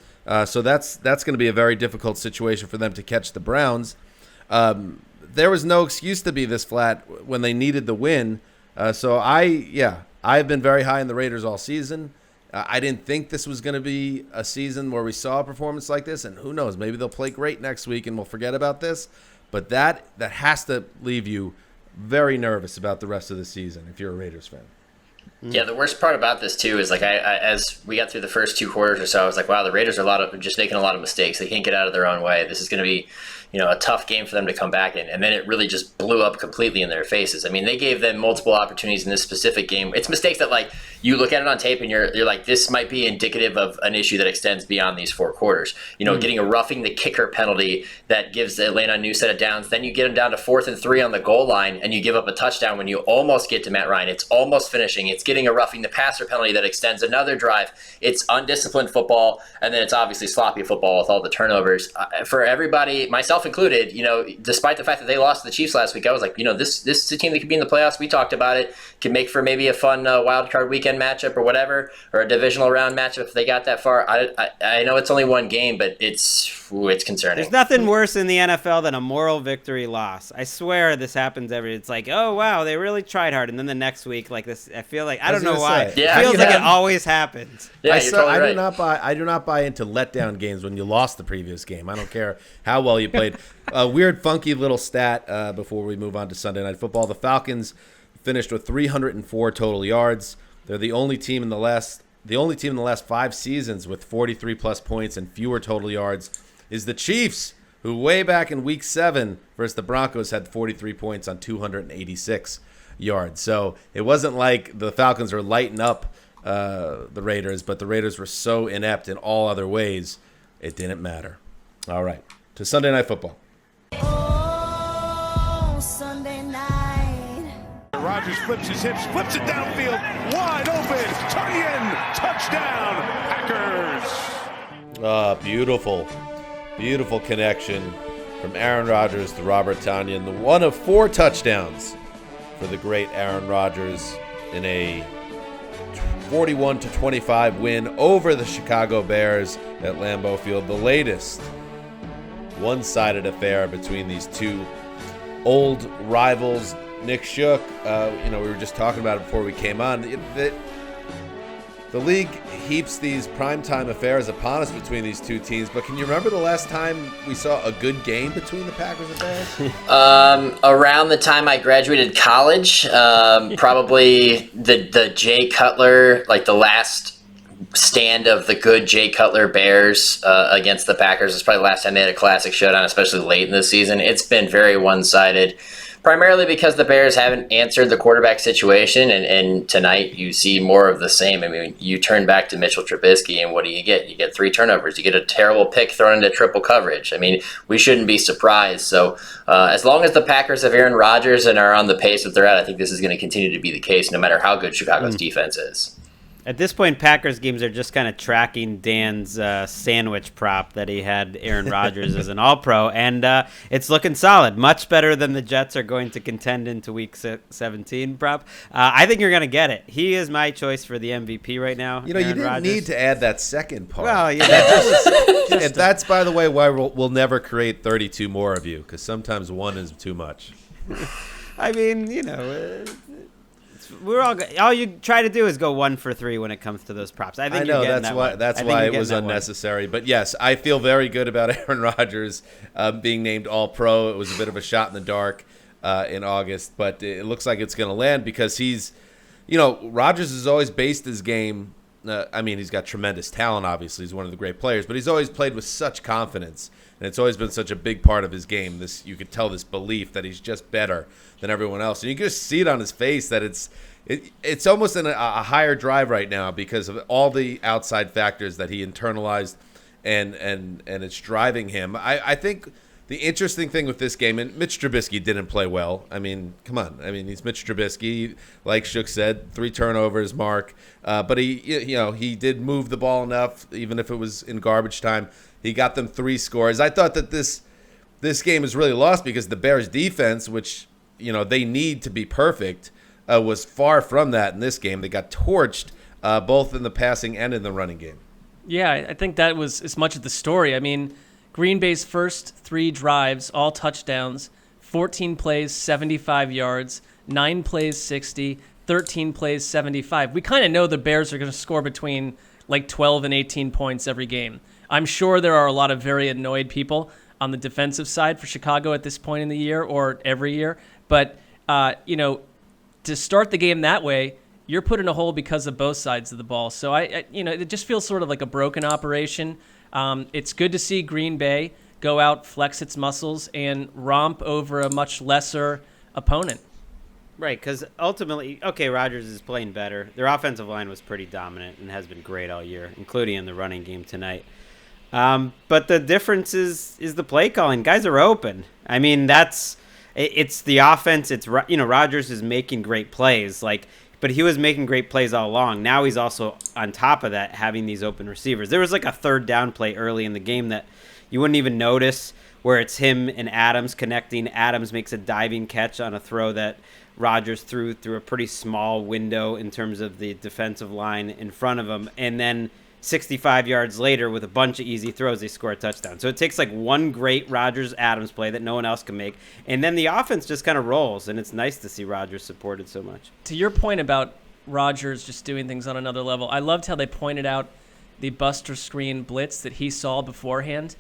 So that's going to be a very difficult situation for them to catch the Browns. There was no excuse to be this flat when they needed the win. So I've been very high in the Raiders all season. I didn't think this was going to be a season where we saw a performance like this, and who knows, maybe they'll play great next week and we'll forget about this. But that has to leave you very nervous about the rest of the season if you're a Raiders fan. Yeah, the worst part about this too is like I as we got through the first 2 quarters or so, I was like, wow, the Raiders are just making a lot of mistakes. They can't get out of their own way. This is going to be, a tough game for them to come back in. And then it really just blew up completely in their faces. I mean, they gave them multiple opportunities in this specific game. It's mistakes that like you look at it on tape and you're like, this might be indicative of an issue that extends beyond these 4 quarters. Getting a roughing the kicker penalty that gives Atlanta a new set of downs. Then you get them down to 4th and 3 on the goal line and you give up a touchdown when you almost get to Matt Ryan. It's almost finishing. It's getting a roughing the passer penalty that extends another drive. It's undisciplined football, and then it's obviously sloppy football with all the turnovers. For everybody, myself included, despite the fact that they lost to the Chiefs last week, I was like, this is a team that could be in the playoffs. We talked about it. Could make for maybe a fun wild card weekend matchup or whatever, or a divisional round matchup if they got that far. I know it's only one game, but it's concerning. There's nothing worse in the NFL than a moral victory loss. I swear this happens it's like, oh wow, they really tried hard, and then the next week like this, I feel like I don't know why. Yeah, it feels like it always happens. Yeah, you're totally right. I do not buy into letdown games when you lost the previous game. I don't care how well you played. A weird, funky little stat before we move on to Sunday Night Football. The Falcons finished with 304 total yards. They're the only team in the last 5 seasons with 43 plus points and fewer total yards is the Chiefs, who way back in Week 7 versus the Broncos had 43 points on 286 yards. So it wasn't like the Falcons were lighting up the Raiders, but the Raiders were so inept in all other ways, it didn't matter. All right, to Sunday Night Football. Sunday night. Rodgers flips his hips, flips it downfield, wide open, Tonyan, touchdown, Packers. Beautiful connection from Aaron Rodgers to Robert Tonyan, the one of 4 touchdowns for the great Aaron Rodgers in a 41-25 win over the Chicago Bears at Lambeau Field. The latest one-sided affair between these two old rivals. Nick Shook, we were just talking about it before we came on. The league heaps these primetime affairs upon us between these two teams, but can you remember the last time we saw a good game between the Packers and Bears? Around the time I graduated college, probably the Jay Cutler, like the last stand of the good Jay Cutler Bears against the Packers is probably the last time they had a classic showdown, especially late in the season. It's been very one-sided. Primarily because the Bears haven't answered the quarterback situation, and tonight you see more of the same. I mean, you turn back to Mitchell Trubisky, and what do? You get 3 turnovers. You get a terrible pick thrown into triple coverage. I mean, we shouldn't be surprised. So as long as the Packers have Aaron Rodgers and are on the pace that they're at, I think this is going to continue to be the case, no matter how good Chicago's defense is. At this point, Packers games are just kind of tracking Dan's sandwich prop that he had Aaron Rodgers as an All-Pro, and it's looking solid. Much better than the Jets are going to contend into Week 17 prop. I think you're going to get it. He is my choice for the MVP right now. You didn't need to add that second part. Well, yeah. And that's, by the way, why we'll never create 32 more of you, because sometimes 1 is too much. I mean, we're all you try to do is go 1 for 3 when it comes to those props. I know that's why it was unnecessary. But yes, I feel very good about Aaron Rodgers being named All-Pro. It was a bit of a shot in the dark in August, but it looks like it's going to land because he's, Rodgers has always based his game. He's got tremendous talent. Obviously, he's one of the great players, but he's always played with such confidence, and it's always been such a big part of his game. You could tell this belief that he's just better than everyone else, and you can just see it on his face that it's almost in a higher drive right now because of all the outside factors that he internalized, and it's driving him. I think the interesting thing with this game, and Mitch Trubisky didn't play well. I mean, come on. I mean, he's Mitch Trubisky. Like Shook said, 3 turnovers, Mark. But he did move the ball enough, even if it was in garbage time. He got them 3 scores. I thought that this game is really lost because the Bears' defense, which they need to be perfect, was far from that in this game. They got torched both in the passing and in the running game. Yeah, I think that was as much of the story. I mean, Green Bay's first 3 drives, all touchdowns, 14 plays, 75 yards, 9 plays, 60, 13 plays, 75. We kind of know the Bears are going to score between like 12 and 18 points every game. I'm sure there are a lot of very annoyed people on the defensive side for Chicago at this point in the year or every year. But, to start the game that way, you're put in a hole because of both sides of the ball. So it just feels sort of like a broken operation. It's good to see Green Bay go out, flex its muscles, and romp over a much lesser opponent. Right, because ultimately, okay, Rodgers is playing better. Their offensive line was pretty dominant and has been great all year, including in the running game tonight. But the difference is the play calling. Guys are open. I mean, it's the offense. It's, Rodgers is making great plays, but he was making great plays all along. Now he's also on top of that having these open receivers. There was like a third down play early in the game that you wouldn't even notice, where it's him and Adams connecting. Adams makes a diving catch on a throw that Rodgers threw through a pretty small window in terms of the defensive line in front of him. And then 65 yards later, with a bunch of easy throws, they score a touchdown. So it takes like one great Rodgers-Adams play that no one else can make. And then the offense just kind of rolls, and it's nice to see Rodgers supported so much. To your point about Rodgers just doing things on another level, I loved how they pointed out the Buster Screen blitz that he saw beforehand.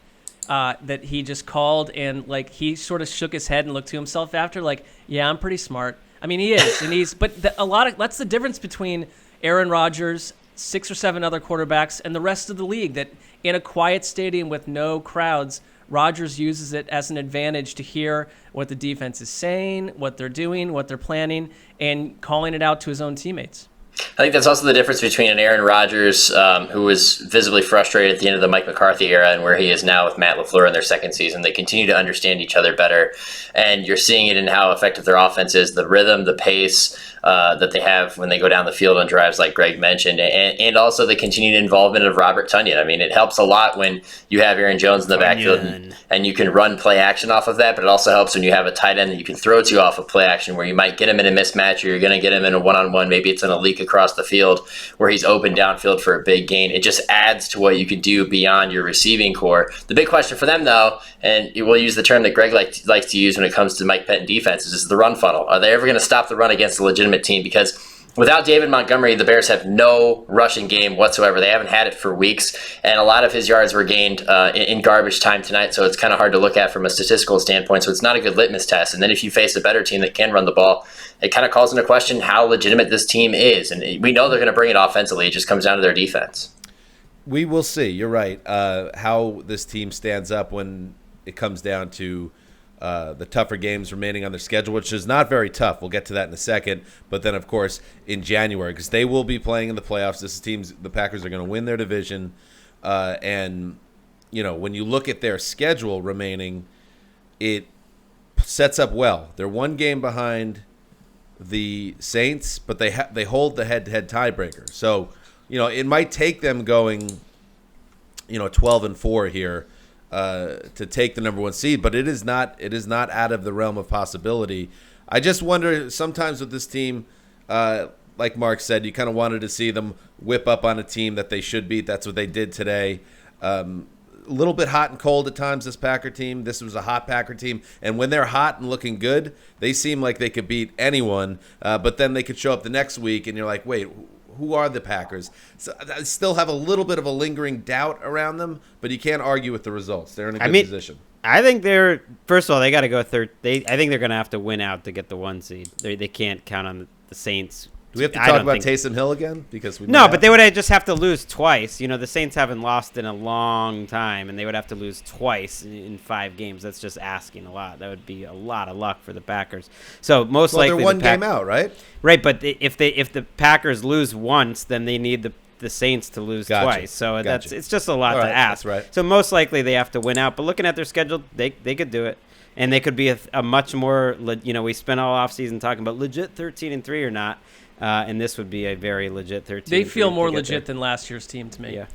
That he just called, and he sort of shook his head and looked to himself after, yeah, I'm pretty smart. I mean, he is, and that's the difference between Aaron Rodgers, 6 or 7 other quarterbacks, and the rest of the league. That in a quiet stadium with no crowds, Rodgers uses it as an advantage to hear what the defense is saying, what they're doing, what they're planning, and calling it out to his own teammates. I think that's also the difference between an Aaron Rodgers, who was visibly frustrated at the end of the Mike McCarthy era, and where he is now with Matt LaFleur in their second season. They continue to understand each other better, and you're seeing it in how effective their offense is, the rhythm, the pace that they have when they go down the field on drives like Greg mentioned, and also the continued involvement of Robert Tonyan. I mean, it helps a lot when you have Aaron Jones in the backfield and you can run play action off of that, but it also helps when you have a tight end that you can throw to off of play action, where you might get him in a mismatch, or you're going to get him in a one-on-one. Maybe it's in a leak across the field where he's open downfield for a big gain. It just adds to what you can do beyond your receiving core. The big question for them, though, and we'll use the term that Greg likes to use when it comes to Mike Pettin defenses, is the run funnel. Are they ever going to stop the run against a legitimate team? Because without David Montgomery, the Bears have no rushing game whatsoever. They haven't had it for weeks, and a lot of his yards were gained in garbage time tonight, so it's kind of hard to look at from a statistical standpoint, so it's not a good litmus test. And then if you face a better team that can run the ball, it kind of calls into question how legitimate this team is. And we know they're going to bring it offensively. It just comes down to their defense. We will see. You're right. How this team stands up when it comes down to the tougher games remaining on their schedule, which is not very tough. We'll get to that in a second. But then, of course, in January, because they will be playing in the playoffs. The Packers are going to win their division. And, when you look at their schedule remaining, it sets up well. They're one game behind the Saints, but they hold the head-to-head tiebreaker. So, it might take them going, 12-4 here to take the number 1 seed, but it is not out of the realm of possibility. I just wonder sometimes with this team, like Mark said, you kind of wanted to see them whip up on a team that they should beat. That's what they did today. A little bit hot and cold at times, this Packer team. This was a hot Packer team. And when they're hot and looking good, they seem like they could beat anyone. But then they could show up the next week, and you're like, wait, who are the Packers? So I still have a little bit of a lingering doubt around them, but you can't argue with the results. They're in a good position. I think first of all, they got to go third. I think they're going to have to win out to get the 1 seed. They can't count on the Saints. Do we have to talk about Taysom Hill again? Because but they would just have to lose twice. The Saints haven't lost in a long time, and they would have to lose twice in 5 games. That's just asking a lot. That would be a lot of luck for the Packers. So most likely they're one game out, right? Right, but if the Packers lose once, then they need the Saints to lose twice. So it's just a lot to ask. That's right. So most likely they have to win out. But looking at their schedule, they could do it. And they could be a much more, we spent all offseason talking about legit 13-3 or not. And this would be a very legit 13. They feel more legit than last year's team to me. Yeah.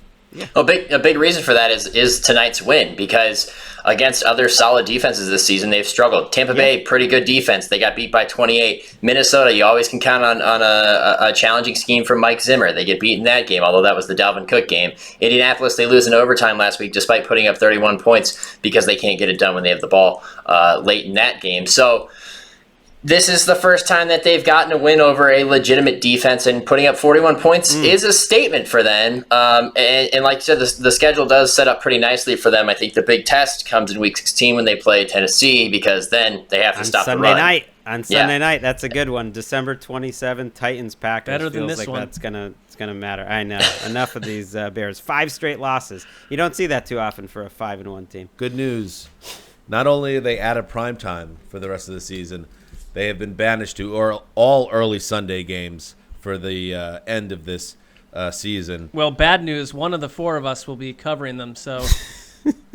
A big reason for that is tonight's win, because against other solid defenses this season, they've struggled. Tampa Bay, pretty good defense. They got beat by 28. Minnesota, you always can count on a challenging scheme from Mike Zimmer. They get beat in that game, although that was the Dalvin Cook game. Indianapolis, they lose in overtime last week despite putting up 31 points because they can't get it done when they have the ball late in that game. So this is the first time that they've gotten a win over a legitimate defense, and putting up 41 points is a statement for them. And like you said, the schedule does set up pretty nicely for them. I think the big test comes in Week 16 when they play Tennessee, because then they have to stop the run. On Sunday night, that's a good one. December 27th, Titans Packers. Better than Feels this like one. It's gonna matter. I know. Enough of these Bears. 5 straight losses. You don't see that too often for a 5-1 team. Good news. Not only are they out of prime time for the rest of the season, they have been banished to all early Sunday games for the end of this season. Well, bad news. One of the 4 of us will be covering them, so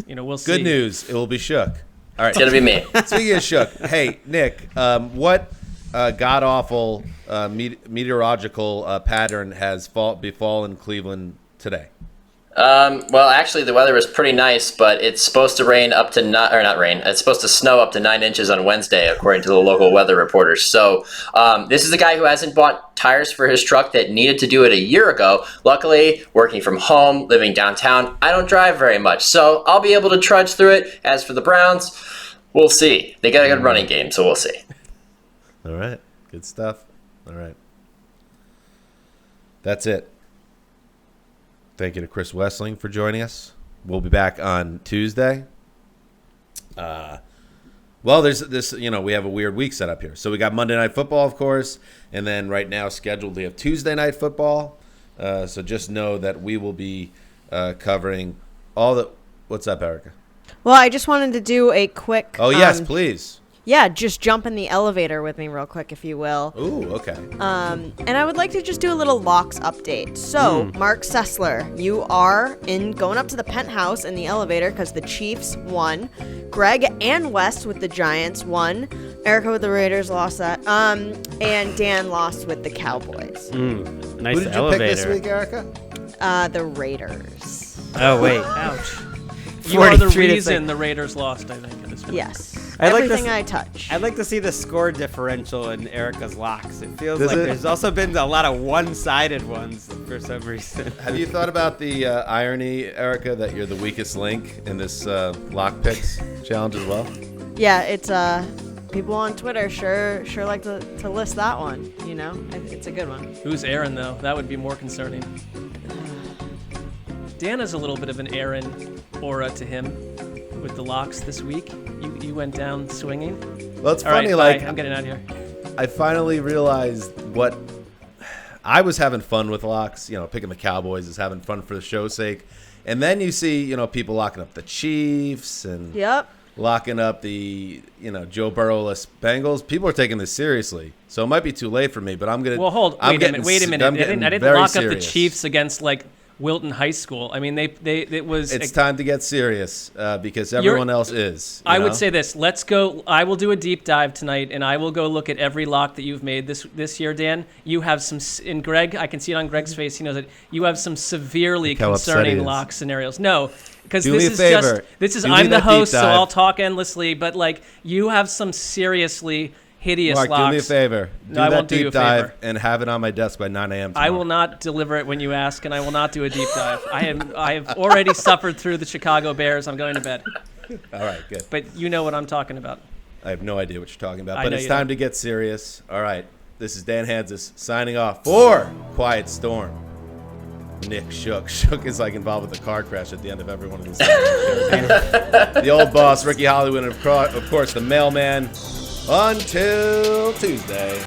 we'll see. Good news. It will be Shook. All right. It's going to be me. Speaking of Shook, hey, Nick, what god-awful meteorological pattern has befallen Cleveland today? Well, actually, the weather is pretty nice, but it's supposed to rain up to It's supposed to snow up to 9 inches on Wednesday, according to the local weather reporters. So this is a guy who hasn't bought tires for his truck that needed to do it a year ago. Luckily, working from home, living downtown, I don't drive very much, so I'll be able to trudge through it. As for the Browns, we'll see. They got a good running game, so we'll see. All right. Good stuff. All right. That's it. Thank you to Chris Wesseling for joining us. We'll be back on Tuesday. Well, there's this, we have a weird week set up here. So we got Monday Night Football, of course, and then right now scheduled we have Tuesday Night Football. So just know that we will be covering all the. What's up, Erica? Well, I just wanted to do a quick. Oh yes, please. Yeah, just jump in the elevator with me real quick, if you will. Ooh, okay. And I would like to just do a little locks update. So, Marc Sessler, you are going up to the penthouse in the elevator because the Chiefs won. Greg and Wes with the Giants won. Erica with the Raiders lost that. And Dan lost with the Cowboys. Nice Who did elevator. you pick this week, Erica? The Raiders. Oh, wait. Ouch. You are the 43 to reason 6. the Raiders lost, I think, at this point. Yes. Everything I touch. I'd like to see the score differential in Erica's locks. It feels Does like it? there's also been a lot of one-sided ones for some reason. Have you thought about the irony, Erica, that you're the weakest link in this lock picks challenge as well? Yeah, it's people on Twitter sure like to list that one. It's a good one. Who's Aaron, though? That would be more concerning. Dan has a little bit of an Aaron aura to him with the locks this week. You went down swinging. Well, it's All funny, right, like, I'm getting out of here. I finally realized what I was having fun with locks. Picking the Cowboys is having fun for the show's sake. And then you see, people locking up the Chiefs and locking up the, Joe Burrow-less Bengals. People are taking this seriously. So it might be too late for me, but I'm going to. Well, wait a minute. I didn't lock up the serious. Chiefs against, Wilton High School. I mean, It's time to get serious because everyone else is. I would say this. Let's go. I will do a deep dive tonight, and I will go look at every lock that you've made this year, Dan. You have some, and Greg, I can see it on Greg's face. He knows it. You have some severely concerning lock scenarios. No, because this is I'm the host, so I'll talk endlessly. But you have some seriously hideous Mark, locks. do me a favor. No, I won't do you a dive favor. and have it on my desk by 9 a.m. tomorrow. I will not deliver it when you ask, and I will not do a deep dive. I have already suffered through the Chicago Bears. I'm going to bed. All right, good. But you know what I'm talking about. I have no idea what you're talking about, I but know it's you time don't. to get serious. All right, this is Dan Hanzus signing off for Quiet Storm. Nick Shook. Shook is involved with the car crash at the end of every one of these. The old boss, Ricky Hollywood, and of course the mailman. Until Tuesday.